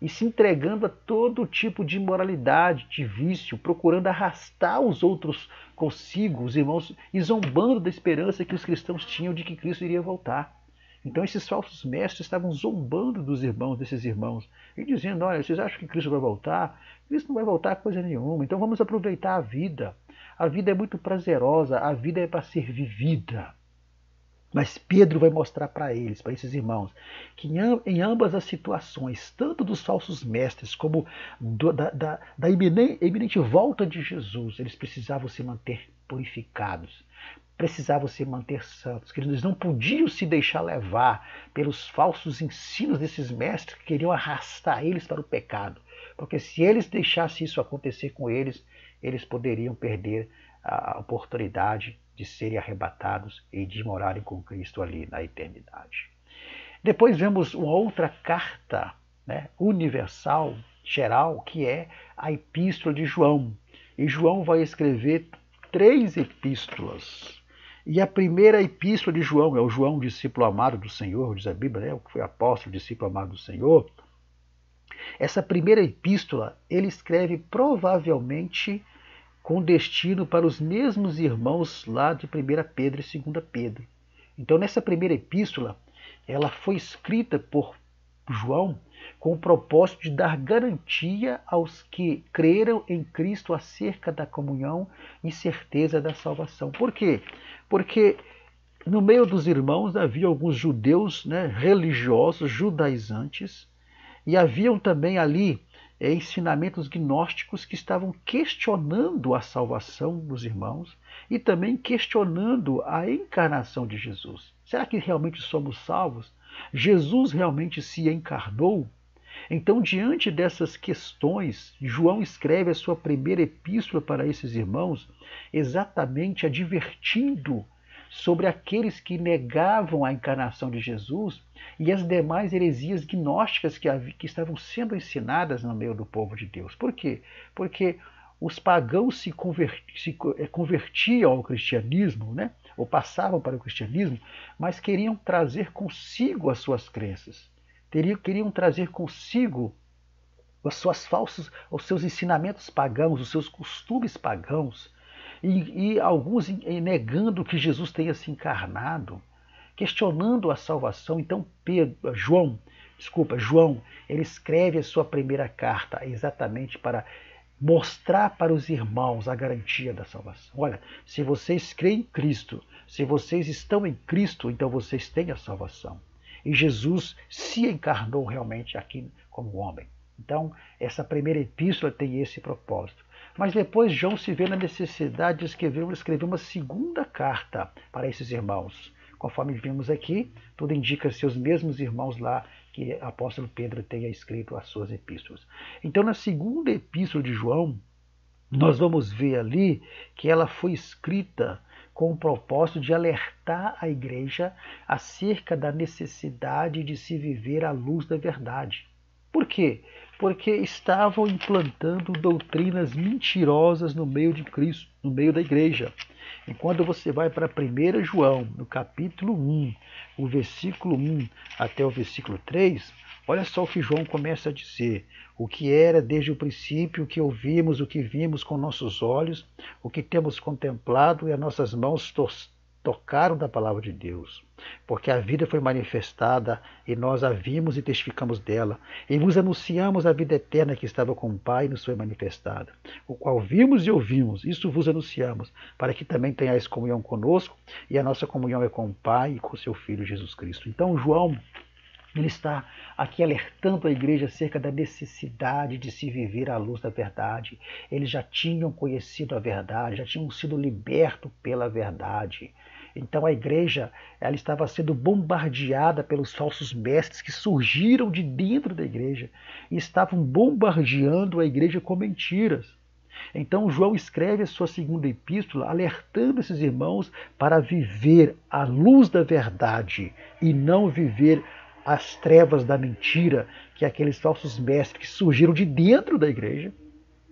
e se entregando a todo tipo de imoralidade, de vício, procurando arrastar os outros consigo, os irmãos, e zombando da esperança que os cristãos tinham de que Cristo iria voltar. Então esses falsos mestres estavam zombando dos irmãos, desses irmãos, e dizendo: olha, vocês acham que Cristo vai voltar? Cristo não vai voltar coisa nenhuma, então vamos aproveitar a vida. A vida é muito prazerosa, a vida é para ser vivida. Mas Pedro vai mostrar para eles, para esses irmãos, que em ambas as situações, tanto dos falsos mestres como da iminente volta de Jesus, eles precisavam se manter purificados, precisavam se manter santos, que eles não podiam se deixar levar pelos falsos ensinos desses mestres que queriam arrastar eles para o pecado, porque se eles deixassem isso acontecer com eles, eles poderiam perder a oportunidade de serem arrebatados e de morarem com Cristo ali na eternidade. Depois vemos uma outra carta, né, universal, geral, que é a Epístola de João. E João vai escrever 3 epístolas. E a primeira epístola de João, é o João, discípulo amado do Senhor, diz a Bíblia, né, o que foi apóstolo, discípulo amado do Senhor. Essa primeira epístola, ele escreve provavelmente com destino para os mesmos irmãos lá de 1 Pedro e 2 Pedro. Então, nessa primeira epístola, ela foi escrita por João com o propósito de dar garantia aos que creram em Cristo acerca da comunhão e certeza da salvação. Por quê? Porque no meio dos irmãos havia alguns judeus, né, religiosos, judaizantes, e haviam também ali ensinamentos gnósticos que estavam questionando a salvação dos irmãos e também questionando a encarnação de Jesus. Será que realmente somos salvos? Jesus realmente se encarnou? Então, diante dessas questões, João escreve a sua primeira epístola para esses irmãos, exatamente advertindo sobre aqueles que negavam a encarnação de Jesus e as demais heresias gnósticas que estavam sendo ensinadas no meio do povo de Deus. Por quê? Porque os pagãos se convertiam ao cristianismo, né? Ou passavam para o cristianismo, mas queriam trazer consigo as suas crenças. Queriam trazer consigo os seus ensinamentos pagãos, os seus costumes pagãos, e alguns negando que Jesus tenha se encarnado, questionando a salvação. Então João, ele escreve a sua primeira carta exatamente para mostrar para os irmãos a garantia da salvação. Olha, se vocês creem em Cristo, se vocês estão em Cristo, então vocês têm a salvação. E Jesus se encarnou realmente aqui como homem. Então, essa primeira epístola tem esse propósito. Mas depois João se vê na necessidade de escrever uma segunda carta para esses irmãos. Conforme vimos aqui, tudo indica ser os mesmos irmãos lá que o apóstolo Pedro tenha escrito as suas epístolas. Então, na segunda epístola de João, nós vamos ver ali que ela foi escrita com o propósito de alertar a igreja acerca da necessidade de se viver à luz da verdade. Por quê? Porque estavam implantando doutrinas mentirosas no meio de Cristo, no meio da igreja. E quando você vai para 1 João, no capítulo 1, o versículo 1 até o versículo 3, olha só o que João começa a dizer. O que era desde o princípio, o que ouvimos, o que vimos com nossos olhos, o que temos contemplado e as nossas mãos tocaram da palavra de Deus. Porque a vida foi manifestada e nós a vimos e testificamos dela. E vos anunciamos a vida eterna que estava com o Pai e nos foi manifestada. O qual vimos e ouvimos, isso vos anunciamos, para que também tenhais comunhão conosco, e a nossa comunhão é com o Pai e com o seu Filho Jesus Cristo. Então João, ele está aqui alertando a igreja acerca da necessidade de se viver à luz da verdade. Eles já tinham conhecido a verdade, já tinham sido libertos pela verdade. Então a igreja, ela estava sendo bombardeada pelos falsos mestres que surgiram de dentro da igreja e estavam bombardeando a igreja com mentiras. Então João escreve a sua segunda epístola alertando esses irmãos para viver à luz da verdade e não viver as trevas da mentira, que aqueles falsos mestres que surgiram de dentro da igreja,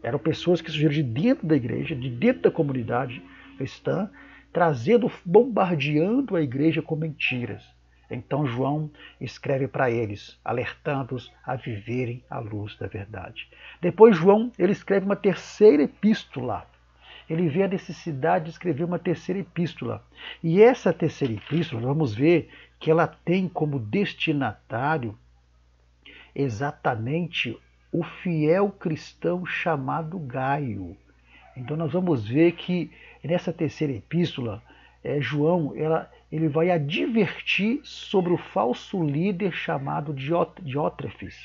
eram pessoas que surgiram de dentro da igreja, de dentro da comunidade cristã, bombardeando a igreja com mentiras. Então João escreve para eles, alertando-os a viverem à luz da verdade. Depois João, ele escreve uma terceira epístola. Ele vê a necessidade de escrever uma terceira epístola. E essa terceira epístola, vamos ver que ela tem como destinatário exatamente o fiel cristão chamado Gaio. Então nós vamos ver que nessa terceira epístola, João ele vai advertir sobre o falso líder chamado Diótrefes.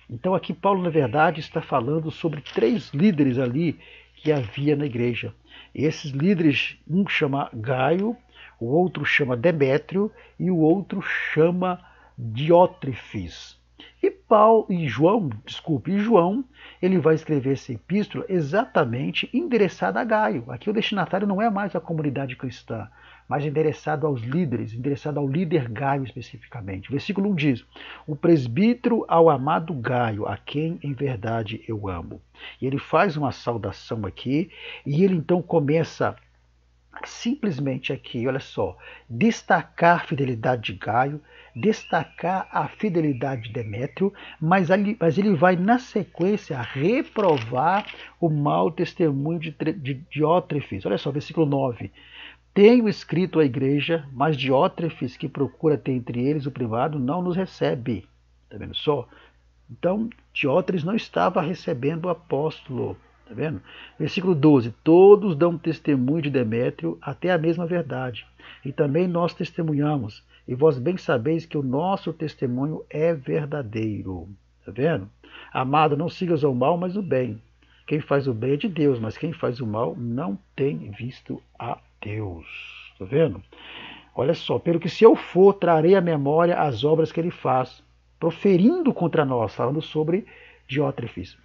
Então aqui Paulo, na verdade, está falando sobre 3 líderes ali que havia na igreja. E esses líderes, um chama Gaio, o outro chama Demétrio e o outro chama Diótrefes. E João, ele vai escrever essa epístola exatamente endereçada a Gaio. Aqui o destinatário não é mais a comunidade cristã, mas endereçado aos líderes, endereçado ao líder Gaio especificamente. O versículo 1 diz: o presbítero ao amado Gaio, a quem em verdade eu amo. E ele faz uma saudação aqui, e ele então começa simplesmente aqui, olha só, destacar a fidelidade de Gaio, destacar a fidelidade de Demétrio, mas ele vai na sequência reprovar o mau testemunho de Diótrefes. Olha só, versículo 9. Tenho escrito à igreja, mas Diótrefes, que procura ter entre eles o privado, não nos recebe. Está vendo só? Então, Diótrefes não estava recebendo o apóstolo. Está vendo? Versículo 12. Todos dão testemunho de Demétrio, até a mesma verdade. E também nós testemunhamos. E vós bem sabeis que o nosso testemunho é verdadeiro. Está vendo? Amado, não sigas o mal, mas o bem. Quem faz o bem é de Deus, mas quem faz o mal não tem visto a Deus. Está vendo? Olha só, pelo que se eu for, trarei à memória as obras que ele faz, proferindo contra nós, falando sobre Diótrefes,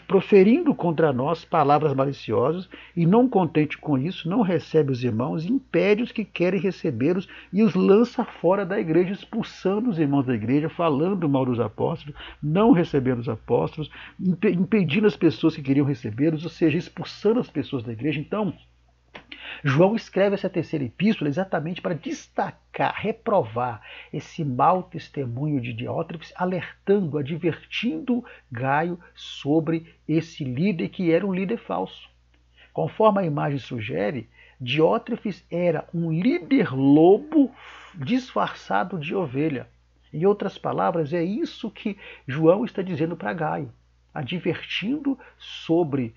proferindo contra nós palavras maliciosas, e não contente com isso, não recebe os irmãos, impede os que querem recebê-los e os lança fora da igreja, expulsando os irmãos da igreja, falando mal dos apóstolos, não recebendo os apóstolos, impedindo as pessoas que queriam recebê-los, ou seja, expulsando as pessoas da igreja. Então, João escreve essa terceira epístola exatamente para destacar, reprovar esse mau testemunho de Diótrefes, alertando, advertindo Gaio sobre esse líder que era um líder falso. Conforme a imagem sugere, Diótrefes era um líder lobo disfarçado de ovelha. Em outras palavras, é isso que João está dizendo para Gaio, advertindo sobre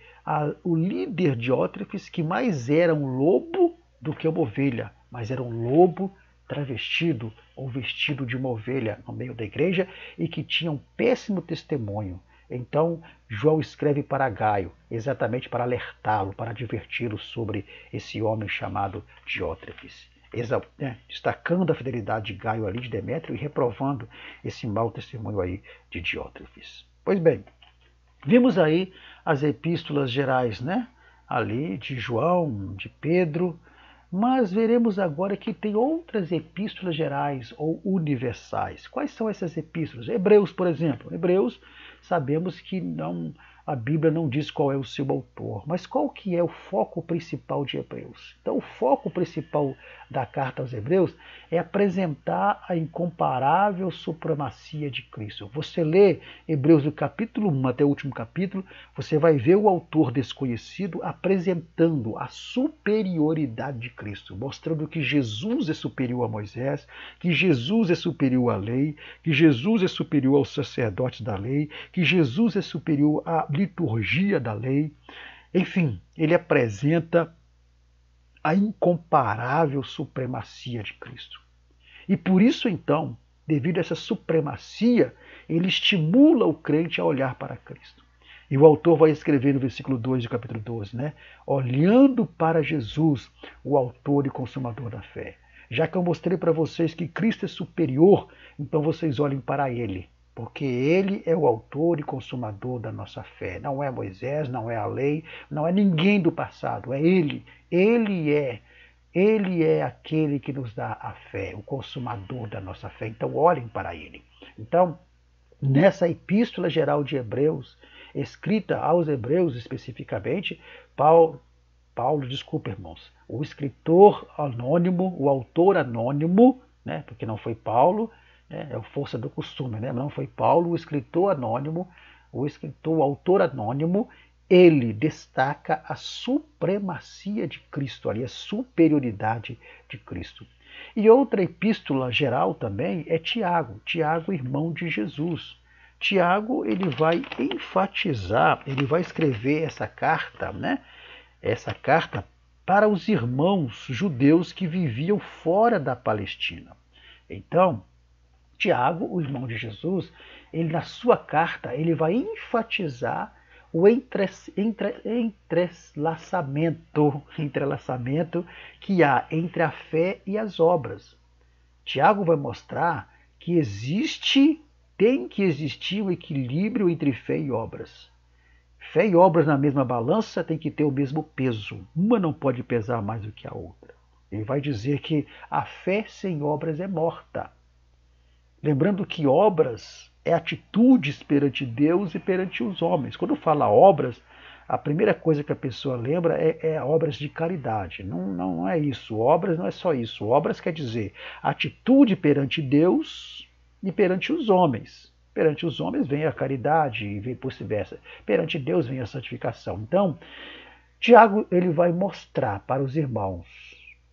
o líder Diótrefes, que mais era um lobo do que uma ovelha, mas era um lobo travestido ou vestido de uma ovelha no meio da igreja e que tinha um péssimo testemunho. Então, João escreve para Gaio, exatamente para alertá-lo, para adverti-lo sobre esse homem chamado Diótrefes, destacando a fidelidade de Gaio ali, de Demétrio, e reprovando esse mau testemunho aí de Diótrefes. Pois bem, vimos aí as epístolas gerais, né? Ali de João, de Pedro, mas veremos agora que tem outras epístolas gerais ou universais. Quais são essas epístolas? Hebreus, por exemplo. Hebreus, sabemos que a Bíblia não diz qual é o seu autor, mas qual que é o foco principal de Hebreus? Então, o foco principal da carta aos Hebreus é apresentar a incomparável supremacia de Cristo. Você lê Hebreus do capítulo 1 até o último capítulo, você vai ver o autor desconhecido apresentando a superioridade de Cristo, mostrando que Jesus é superior a Moisés, que Jesus é superior à lei, que Jesus é superior aos sacerdotes da lei, que Jesus é superior à liturgia da lei. Enfim, ele apresenta a incomparável supremacia de Cristo. E por isso, então, devido a essa supremacia, ele estimula o crente a olhar para Cristo. E o autor vai escrever no versículo 2 do capítulo 12, né? Olhando para Jesus, o autor e consumador da fé. Já que eu mostrei para vocês que Cristo é superior, então vocês olhem para ele, porque ele é o autor e consumador da nossa fé. Não é Moisés, não é a lei, não é ninguém do passado, é ele. Ele é aquele que nos dá a fé, o consumador da nossa fé. Então olhem para ele. Então, nessa epístola geral de Hebreus, escrita aos Hebreus especificamente, desculpa, irmãos, o escritor anônimo, o autor anônimo, né, porque não foi Paulo, é a força do costume, né? Não foi Paulo, o escritor anônimo, o autor anônimo, ele destaca a supremacia de Cristo, ali, a superioridade de Cristo. E outra epístola geral também é Tiago, irmão de Jesus. Tiago, ele vai enfatizar, ele vai escrever essa carta, né? Essa carta para os irmãos judeus que viviam fora da Palestina. Então, Tiago, o irmão de Jesus, ele na sua carta, ele vai enfatizar o entrelaçamento que há entre a fé e as obras. Tiago vai mostrar que existe tem que existir um equilíbrio entre fé e obras. Fé e obras na mesma balança tem que ter o mesmo peso. Uma não pode pesar mais do que a outra. Ele vai dizer que a fé sem obras é morta. Lembrando que obras é atitudes perante Deus e perante os homens. Quando fala obras, a primeira coisa que a pessoa lembra é obras de caridade. Não é isso. Obras não é só isso. Obras quer dizer atitude perante Deus e perante os homens. Perante os homens vem a caridade e vem vice-versa. Perante Deus vem a santificação. Então, Tiago ele vai mostrar para os irmãos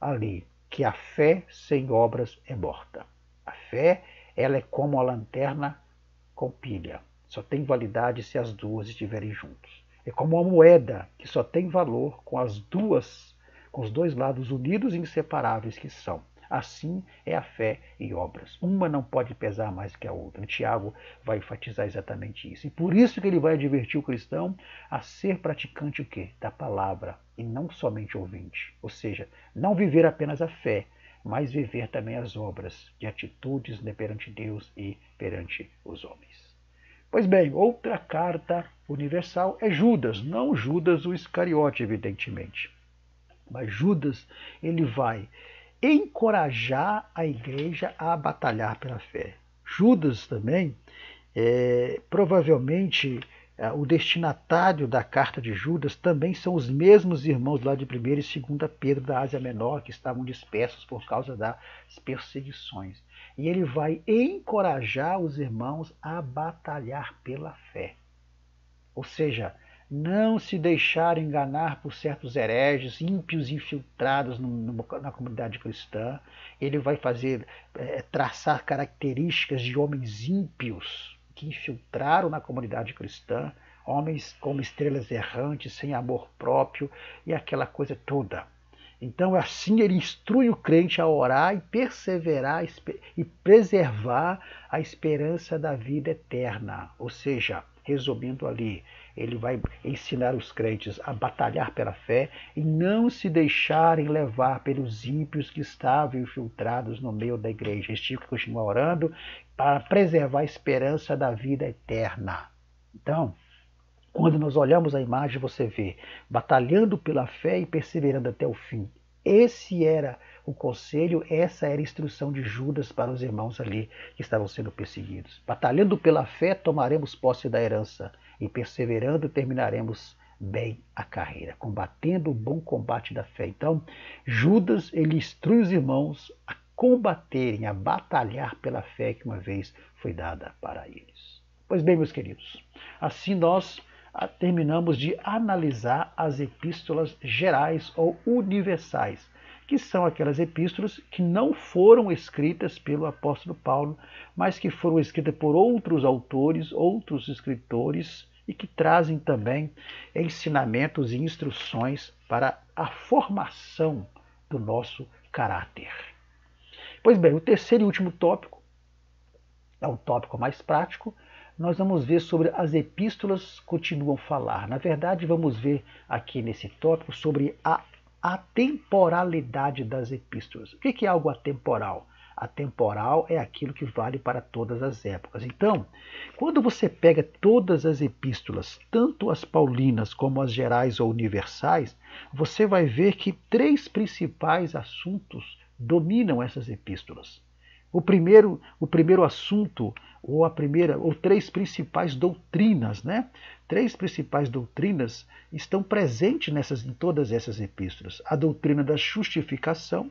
ali que a fé sem obras é morta. A fé ela é como a lanterna com pilha. Só tem validade se as duas estiverem juntos. É como uma moeda que só tem valor com os dois lados unidos e inseparáveis que são. Assim é a fé e obras. Uma não pode pesar mais que a outra. Tiago vai enfatizar exatamente isso. E por isso que ele vai advertir o cristão a ser praticante o quê? Da palavra e não somente ouvinte. Ou seja, não viver apenas a fé, mas viver também as obras de atitudes perante Deus e perante os homens. Pois bem, outra carta universal é Judas, não Judas o Iscariote, evidentemente. Mas Judas, ele vai encorajar a igreja a batalhar pela fé. Judas também, provavelmente, o destinatário da carta de Judas também são os mesmos irmãos lá de 1 e 2 Pedro da Ásia Menor, que estavam dispersos por causa das perseguições. E ele vai encorajar os irmãos a batalhar pela fé. Ou seja, não se deixar enganar por certos hereges, ímpios infiltrados na comunidade cristã. Ele vai traçar características de homens ímpios que infiltraram na comunidade cristã, homens como estrelas errantes, sem amor próprio e aquela coisa toda. Então, assim, ele instrui o crente a orar e perseverar e preservar a esperança da vida eterna. Ou seja, resumindo ali, ele vai ensinar os crentes a batalhar pela fé e não se deixarem levar pelos ímpios que estavam infiltrados no meio da igreja. Eles tinham que continuar orando para preservar a esperança da vida eterna. Então, quando nós olhamos a imagem, você vê batalhando pela fé e perseverando até o fim. Esse era o conselho, essa era a instrução de Judas para os irmãos ali que estavam sendo perseguidos. Batalhando pela fé, tomaremos posse da herança e perseverando, terminaremos bem a carreira, combatendo o bom combate da fé. Então, Judas, ele instrui os irmãos a combaterem, a batalhar pela fé que uma vez foi dada para eles. Pois bem, meus queridos, assim nós terminamos de analisar as epístolas gerais ou universais, que são aquelas epístolas que não foram escritas pelo apóstolo Paulo, mas que foram escritas por outros autores, outros escritores, e que trazem também ensinamentos e instruções para a formação do nosso caráter. Pois bem, o terceiro e último tópico, é um tópico mais prático, nós vamos ver sobre as epístolas continuam a falar. Na verdade, vamos ver aqui nesse tópico sobre a atemporalidade das epístolas. O que é algo atemporal? Atemporal é aquilo que vale para todas as épocas. Então, quando você pega todas as epístolas, tanto as paulinas como as gerais ou universais, você vai ver que três principais assuntos dominam essas epístolas. O primeiro assunto, ou três principais doutrinas, né? Três principais doutrinas estão presentes em todas essas epístolas. A doutrina da justificação,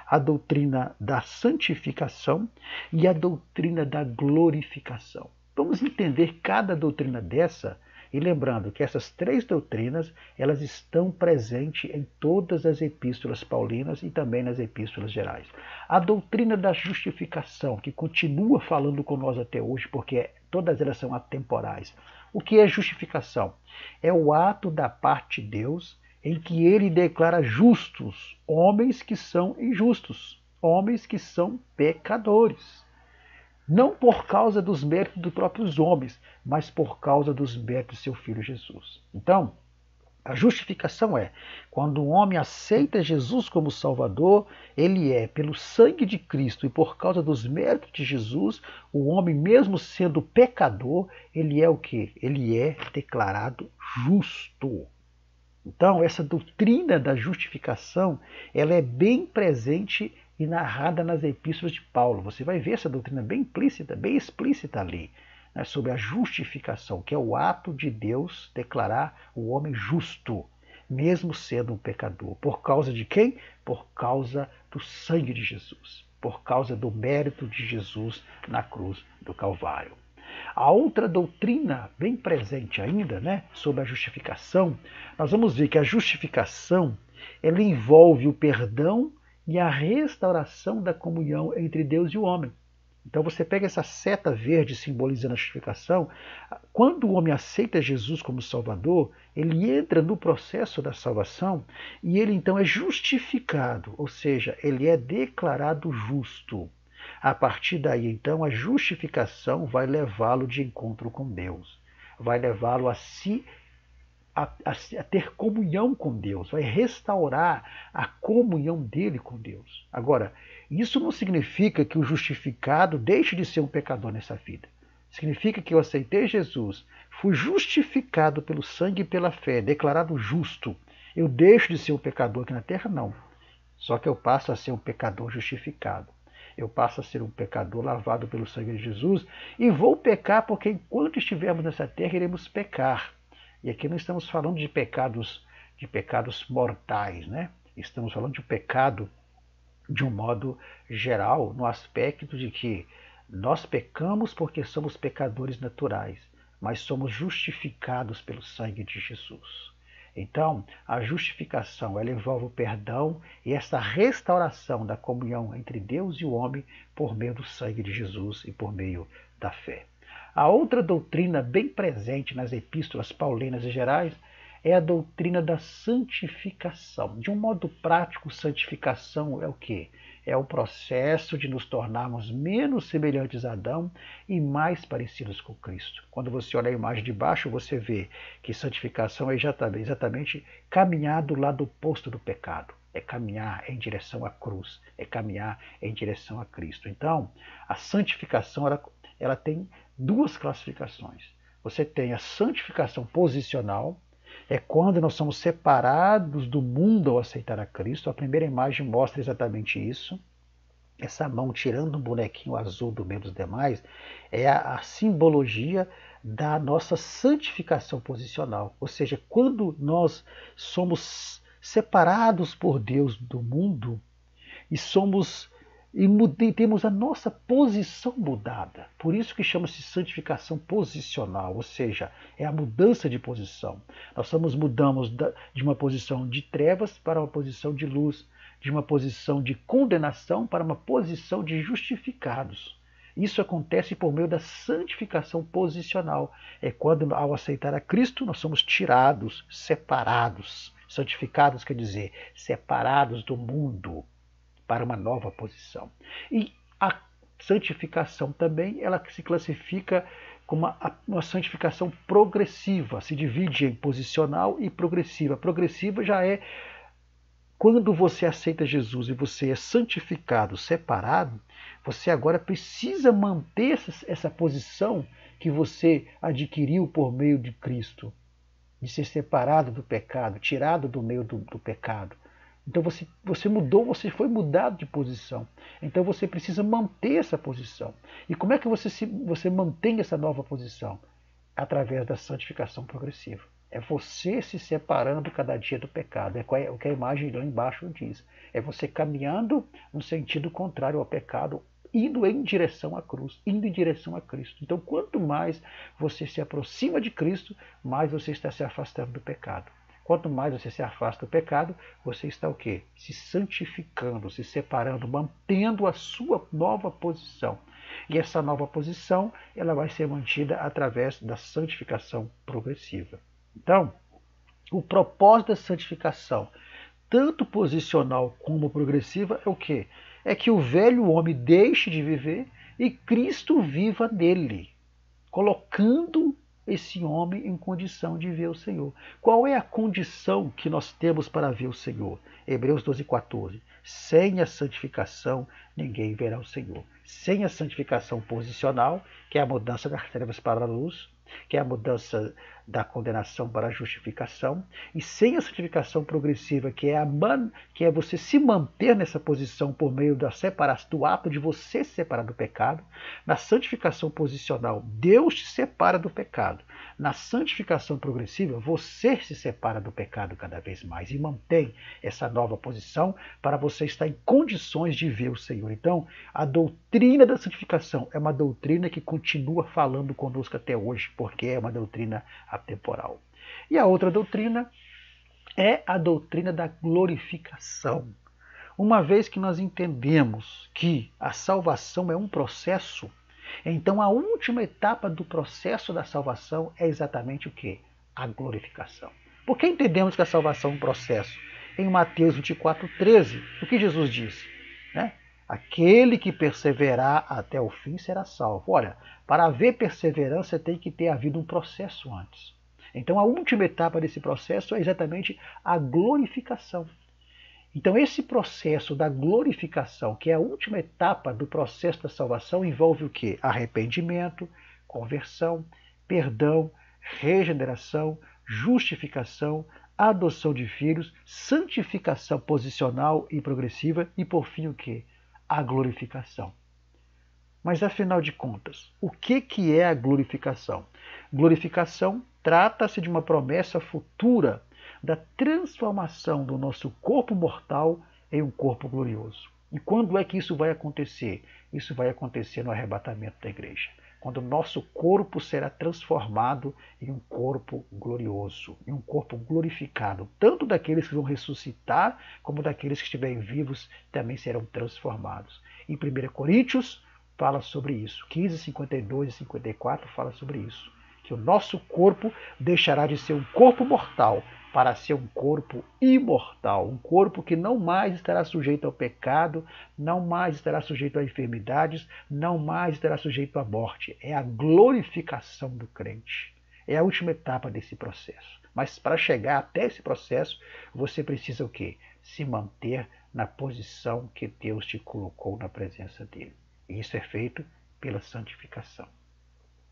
a doutrina da santificação e a doutrina da glorificação. Vamos entender cada doutrina dessa, e lembrando que essas três doutrinas, elas estão presentes em todas as epístolas paulinas e também nas epístolas gerais. A doutrina da justificação, que continua falando com nós até hoje, porque todas elas são atemporais. O que é justificação? É o ato da parte de Deus em que ele declara justos homens que são injustos, homens que são pecadores. Não por causa dos méritos dos próprios homens, mas por causa dos méritos do seu Filho Jesus. Então, A justificação é quando o homem aceita Jesus como Salvador, ele é, pelo sangue de Cristo e por causa dos méritos de Jesus, o homem, mesmo sendo pecador, ele é o quê? Ele é declarado justo. Então, essa doutrina da justificação, ela é bem presente e narrada nas epístolas de Paulo. Você vai ver essa doutrina bem implícita, bem explícita ali, né, sobre a justificação, que é o ato de Deus declarar o homem justo, mesmo sendo um pecador. Por causa de quem? Por causa do sangue de Jesus, por causa do mérito de Jesus na cruz do Calvário. A outra doutrina bem presente ainda, né, sobre a justificação, nós vamos ver que a justificação ela envolve o perdão e a restauração da comunhão entre Deus e o homem. Então você pega essa seta verde simbolizando a justificação, quando o homem aceita Jesus como Salvador, ele entra no processo da salvação e ele então é justificado, ou seja, ele é declarado justo. A partir daí, então, a justificação vai levá-lo de encontro com Deus, vai levá-lo a ter comunhão com Deus, vai restaurar a comunhão dele com Deus. Agora, isso não significa que o justificado deixe de ser um pecador nessa vida. Significa que eu aceitei Jesus, fui justificado pelo sangue e pela fé, declarado justo. Eu deixo de ser um pecador aqui na terra? Não. Só que eu passo a ser um pecador justificado. Eu passo a ser um pecador lavado pelo sangue de Jesus e vou pecar porque enquanto estivermos nessa terra iremos pecar. E aqui não estamos falando de pecados mortais, né? Estamos falando de pecado de um modo geral, no aspecto de que nós pecamos porque somos pecadores naturais, mas somos justificados pelo sangue de Jesus. Então, a justificação ela envolve o perdão e essa restauração da comunhão entre Deus e o homem por meio do sangue de Jesus e por meio da fé. A outra doutrina bem presente nas epístolas paulinas e gerais é a doutrina da santificação. De um modo prático, santificação é o quê? É o processo de nos tornarmos menos semelhantes a Adão e mais parecidos com Cristo. Quando você olha a imagem de baixo, você vê que santificação é exatamente caminhar do lado oposto do pecado. É caminhar em direção à cruz, é caminhar em direção a Cristo. Então, a santificação ela tem duas classificações. Você tem a santificação posicional, é quando nós somos separados do mundo ao aceitar a Cristo. A primeira imagem mostra exatamente isso. Essa mão tirando um bonequinho azul do meio dos demais é a simbologia da nossa santificação posicional. Ou seja, quando nós somos separados por Deus do mundo e temos a nossa posição mudada. Por isso que chama-se santificação posicional, ou seja, é a mudança de posição. Nós mudamos de uma posição de trevas para uma posição de luz, de uma posição de condenação para uma posição de justificados. Isso acontece por meio da santificação posicional. É quando, ao aceitar a Cristo, nós somos tirados, separados. Santificados quer dizer separados do mundo, para uma nova posição. E a santificação também, ela se classifica como uma santificação progressiva, se divide em posicional e progressiva. Progressiva já é quando você aceita Jesus e você é santificado, separado, você agora precisa manter essa posição que você adquiriu por meio de Cristo, de ser separado do pecado, tirado do meio do pecado. Então você mudou, você foi mudado de posição. Então você precisa manter essa posição. E como é que você mantém essa nova posição? Através da santificação progressiva. É você se separando cada dia do pecado. É o que a imagem lá embaixo diz. É você caminhando no sentido contrário ao pecado, indo em direção à cruz, indo em direção a Cristo. Então quanto mais você se aproxima de Cristo, mais você está se afastando do pecado. Quanto mais você se afasta do pecado, você está o quê? Se santificando, se separando, mantendo a sua nova posição. E essa nova posição, ela vai ser mantida através da santificação progressiva. Então, o propósito da santificação, tanto posicional como progressiva, é o quê? É que o velho homem deixe de viver e Cristo viva nele, colocando esse homem em condição de ver o Senhor. Qual é a condição que nós temos para ver o Senhor? Hebreus 12:14. Sem a santificação, ninguém verá o Senhor. Sem a santificação posicional, que é a mudança das trevas para a luz, que é a mudança da condenação para a justificação, e sem a santificação progressiva, que é você se manter nessa posição por meio da separação, do ato de você se separar do pecado. Na santificação posicional, Deus te separa do pecado. Na santificação progressiva, você se separa do pecado cada vez mais e mantém essa nova posição para você estar em condições de ver o Senhor. Então, a doutrina da santificação é uma doutrina que continua falando conosco até hoje, porque é uma doutrina atemporal. E a outra doutrina é a doutrina da glorificação. Uma vez que nós entendemos que a salvação é um processo, então a última etapa do processo da salvação é exatamente o quê? A glorificação. Por que entendemos que a salvação é um processo? Em Mateus 24:13, o que Jesus disse? Aquele que perseverar até o fim será salvo. Olha, para haver perseverança tem que ter havido um processo antes. Então a última etapa desse processo é exatamente a glorificação. Então esse processo da glorificação, que é a última etapa do processo da salvação, envolve o quê? Arrependimento, conversão, perdão, regeneração, justificação, adoção de filhos, santificação posicional e progressiva e por fim o quê? A glorificação. Mas afinal de contas, o que é a glorificação? Glorificação trata-se de uma promessa futura da transformação do nosso corpo mortal em um corpo glorioso. E quando é que isso vai acontecer? Isso vai acontecer no arrebatamento da igreja, quando o nosso corpo será transformado em um corpo glorioso, em um corpo glorificado. Tanto daqueles que vão ressuscitar, como daqueles que estiverem vivos também serão transformados. Em 1 Coríntios fala sobre isso. 15, 52 e 54 fala sobre isso. Que o nosso corpo deixará de ser um corpo mortal para ser um corpo imortal, um corpo que não mais estará sujeito ao pecado, não mais estará sujeito a enfermidades, não mais estará sujeito à morte. É a glorificação do crente. É a última etapa desse processo. Mas para chegar até esse processo, você precisa o quê? Se manter na posição que Deus te colocou na presença dele. E isso é feito pela santificação.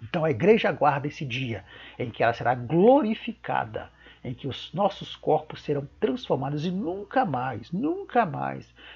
Então a igreja aguarda esse dia em que ela será glorificada, em que os nossos corpos serão transformados e nunca mais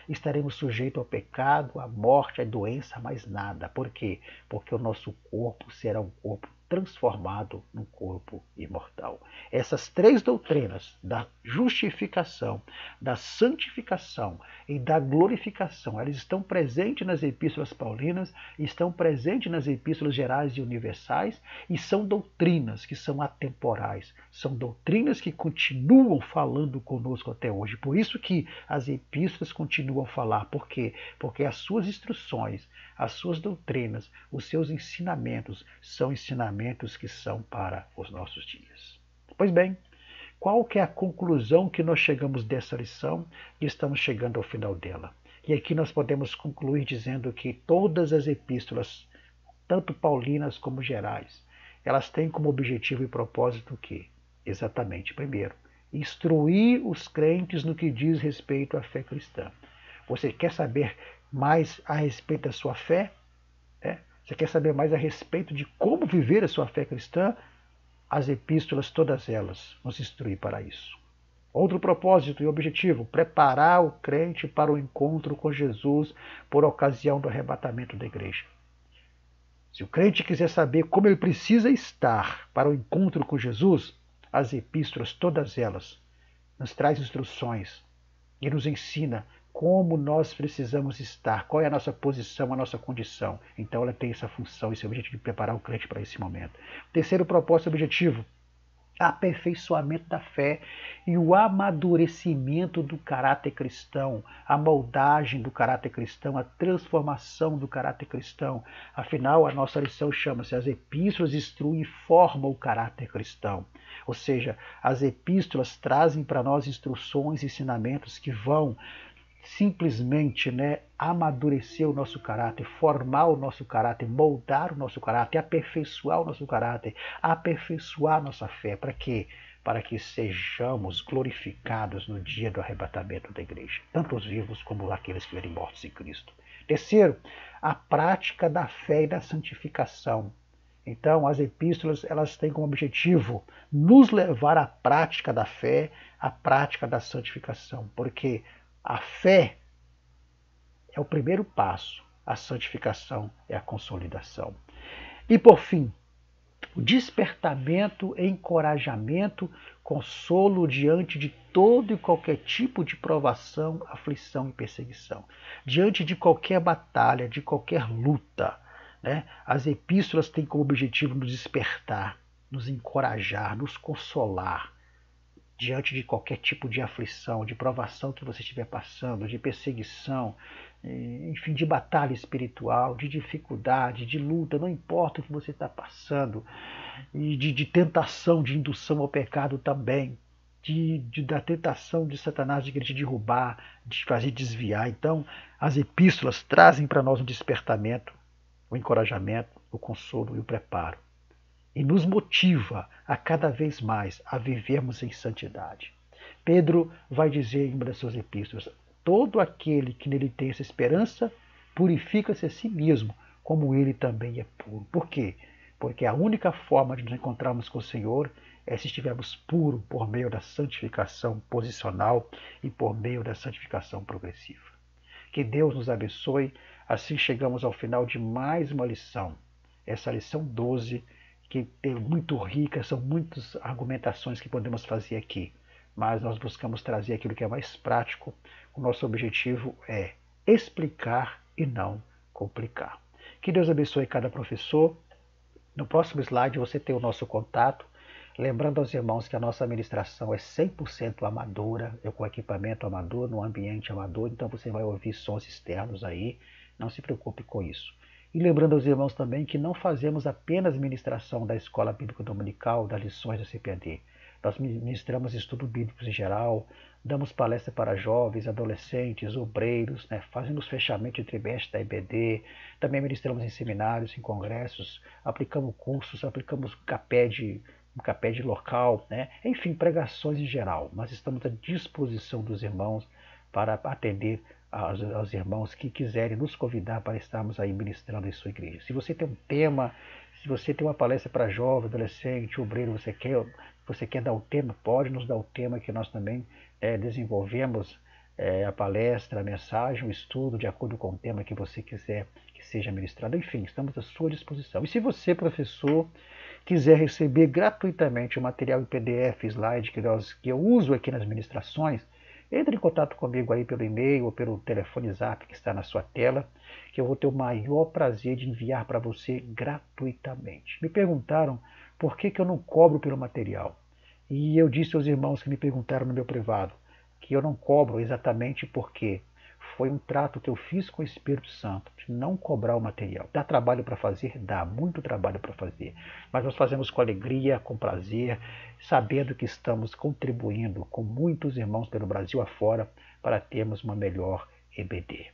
estaremos sujeitos ao pecado, à morte, à doença, mais nada. Por quê? Porque o nosso corpo será um corpo transformado num corpo imortal. Essas três doutrinas da justificação, da santificação e da glorificação, elas estão presentes nas epístolas paulinas, estão presentes nas epístolas gerais e universais e são doutrinas que são atemporais, são doutrinas que continuam falando conosco até hoje. Por isso que as epístolas continuam a falar. Por quê? Porque as suas instruções, as suas doutrinas, os seus ensinamentos são ensinamentos que são para os nossos dias. Pois bem, qual que é a conclusão que nós chegamos dessa lição e estamos chegando ao final dela? E aqui nós podemos concluir dizendo que todas as epístolas, tanto paulinas como gerais, elas têm como objetivo e propósito o quê? Exatamente, primeiro, instruir os crentes no que diz respeito à fé cristã. Você quer saber mais a respeito da sua fé? Você quer saber mais a respeito de como viver a sua fé cristã? As epístolas, todas elas, nos instruem para isso. Outro propósito e objetivo, preparar o crente para o encontro com Jesus por ocasião do arrebatamento da igreja. Se o crente quiser saber como ele precisa estar para o encontro com Jesus, as epístolas, todas elas, nos traz instruções e nos ensina como nós precisamos estar, qual é a nossa posição, a nossa condição. Então ela tem essa função, esse objetivo de preparar o crente para esse momento. Terceiro propósito e objetivo, aperfeiçoamento da fé e o amadurecimento do caráter cristão, a moldagem do caráter cristão, a transformação do caráter cristão. Afinal, a nossa lição chama-se As Epístolas Instruem e Formam o Caráter Cristão. Ou seja, as epístolas trazem para nós instruções e ensinamentos que vão simplesmente, amadurecer o nosso caráter, formar o nosso caráter, moldar o nosso caráter, aperfeiçoar o nosso caráter, aperfeiçoar a nossa fé. Para quê? Para que sejamos glorificados no dia do arrebatamento da igreja, tanto os vivos como aqueles que verem mortos em Cristo. Terceiro, a prática da fé e da santificação. Então, as epístolas, elas têm como objetivo nos levar à prática da fé, à prática da santificação, porque a fé é o primeiro passo, a santificação é a consolidação. E por fim, o despertamento, encorajamento, consolo diante de todo e qualquer tipo de provação, aflição e perseguição. Diante de qualquer batalha, de qualquer luta, as epístolas têm como objetivo nos despertar, nos encorajar, nos consolar, diante de qualquer tipo de aflição, de provação que você estiver passando, de perseguição, enfim, de batalha espiritual, de dificuldade, de luta, não importa o que você está passando, e de tentação, de indução ao pecado também, da tentação de Satanás de querer te derrubar, de fazer desviar. Então, as epístolas trazem para nós um despertamento, o encorajamento, o consolo e o preparo. E nos motiva a cada vez mais a vivermos em santidade. Pedro vai dizer em uma das suas epístolas: todo aquele que nele tem essa esperança purifica-se a si mesmo, como ele também é puro. Por quê? Porque a única forma de nos encontrarmos com o Senhor é se estivermos puros por meio da santificação posicional e por meio da santificação progressiva. Que Deus nos abençoe. Assim chegamos ao final de mais uma lição. Essa lição 12, que é muito rica, são muitas argumentações que podemos fazer aqui, mas nós buscamos trazer aquilo que é mais prático. O nosso objetivo é explicar e não complicar. Que Deus abençoe cada professor. No próximo slide você tem o nosso contato. Lembrando aos irmãos que a nossa administração é 100% amadora, com equipamento amador, no ambiente amador, então você vai ouvir sons externos aí, não se preocupe com isso. E lembrando aos irmãos também que não fazemos apenas ministração da Escola Bíblica Dominical, das lições da CPAD. Nós ministramos estudos bíblicos em geral, damos palestra para jovens, adolescentes, obreiros, fazemos fechamento de trimestre da EBD, também ministramos em seminários, em congressos, aplicamos cursos, aplicamos um CAPED local, enfim, pregações em geral. Nós estamos à disposição dos irmãos para atender aos irmãos que quiserem nos convidar para estarmos aí ministrando em sua igreja. Se você tem um tema, se você tem uma palestra para jovem, adolescente, obreiro, você quer dar o tema, pode nos dar o tema, que nós também desenvolvemos a palestra, a mensagem, o estudo, de acordo com o tema que você quiser que seja ministrado. Enfim, estamos à sua disposição. E se você, professor, quiser receber gratuitamente o material em PDF, slide que eu uso aqui nas ministrações, entre em contato comigo aí pelo e-mail ou pelo telefone Zap que está na sua tela, que eu vou ter o maior prazer de enviar para você gratuitamente. Me perguntaram por que eu não cobro pelo material. E eu disse aos irmãos que me perguntaram no meu privado que eu não cobro exatamente porque foi um trato que eu fiz com o Espírito Santo, de não cobrar o material. Dá trabalho para fazer? Dá, muito trabalho para fazer. Mas nós fazemos com alegria, com prazer, sabendo que estamos contribuindo com muitos irmãos pelo Brasil afora para termos uma melhor EBD.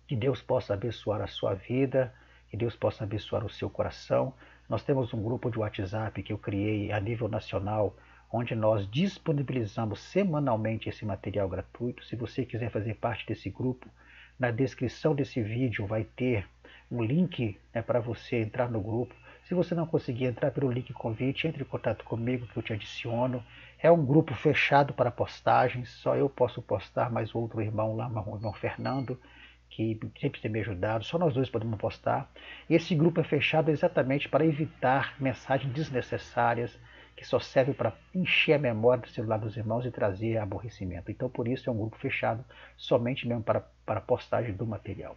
Que Deus possa abençoar a sua vida, que Deus possa abençoar o seu coração. Nós temos um grupo de WhatsApp que eu criei a nível nacional, onde nós disponibilizamos semanalmente esse material gratuito. Se você quiser fazer parte desse grupo, na descrição desse vídeo vai ter um link para você entrar no grupo. Se você não conseguir entrar pelo link convite, entre em contato comigo que eu te adiciono. É um grupo fechado para postagens, só eu posso postar, mas o outro irmão lá, o irmão Fernando, que sempre tem me ajudado, só nós dois podemos postar. E esse grupo é fechado exatamente para evitar mensagens desnecessárias, que só serve para encher a memória do celular dos irmãos e trazer aborrecimento. Então, por isso, é um grupo fechado, somente mesmo para postagem do material.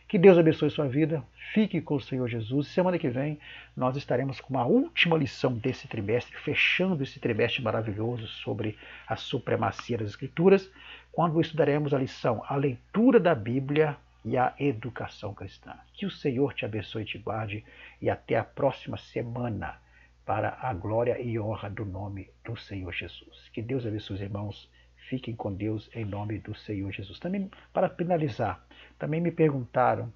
Que Deus abençoe sua vida, fique com o Senhor Jesus. Semana que vem, nós estaremos com uma última lição desse trimestre, fechando esse trimestre maravilhoso sobre a supremacia das Escrituras, quando estudaremos a lição, a leitura da Bíblia e a educação cristã. Que o Senhor te abençoe e te guarde, e até a próxima semana, para a glória e honra do nome do Senhor Jesus. Que Deus abençoe os irmãos. Fiquem com Deus em nome do Senhor Jesus. Também, para finalizar, também me perguntaram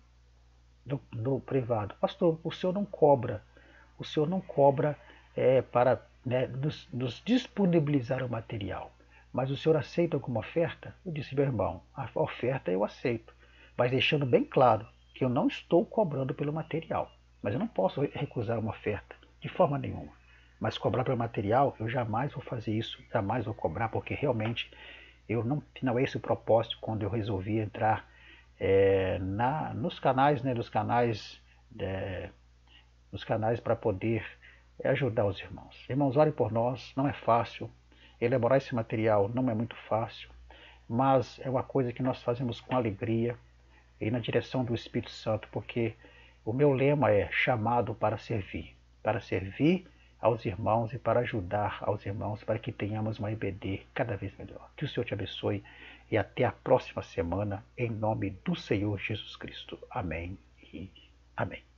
no privado, pastor, o senhor não cobra para, né, nos disponibilizar o material, mas o senhor aceita alguma oferta? Eu disse, meu irmão, a oferta eu aceito, mas deixando bem claro que eu não estou cobrando pelo material, mas eu não posso recusar uma oferta de forma nenhuma. Mas cobrar pelo material, eu jamais vou fazer isso, jamais vou cobrar, porque realmente não é esse o propósito quando eu resolvi entrar nos canais, né, nos canais para poder ajudar os irmãos. Irmãos, orem por nós, não é fácil. Elaborar esse material não é muito fácil, mas é uma coisa que nós fazemos com alegria e na direção do Espírito Santo, porque o meu lema é chamado para servir aos irmãos e para ajudar aos irmãos para que tenhamos uma IBD cada vez melhor. Que o Senhor te abençoe e até a próxima semana, em nome do Senhor Jesus Cristo. Amém e amém.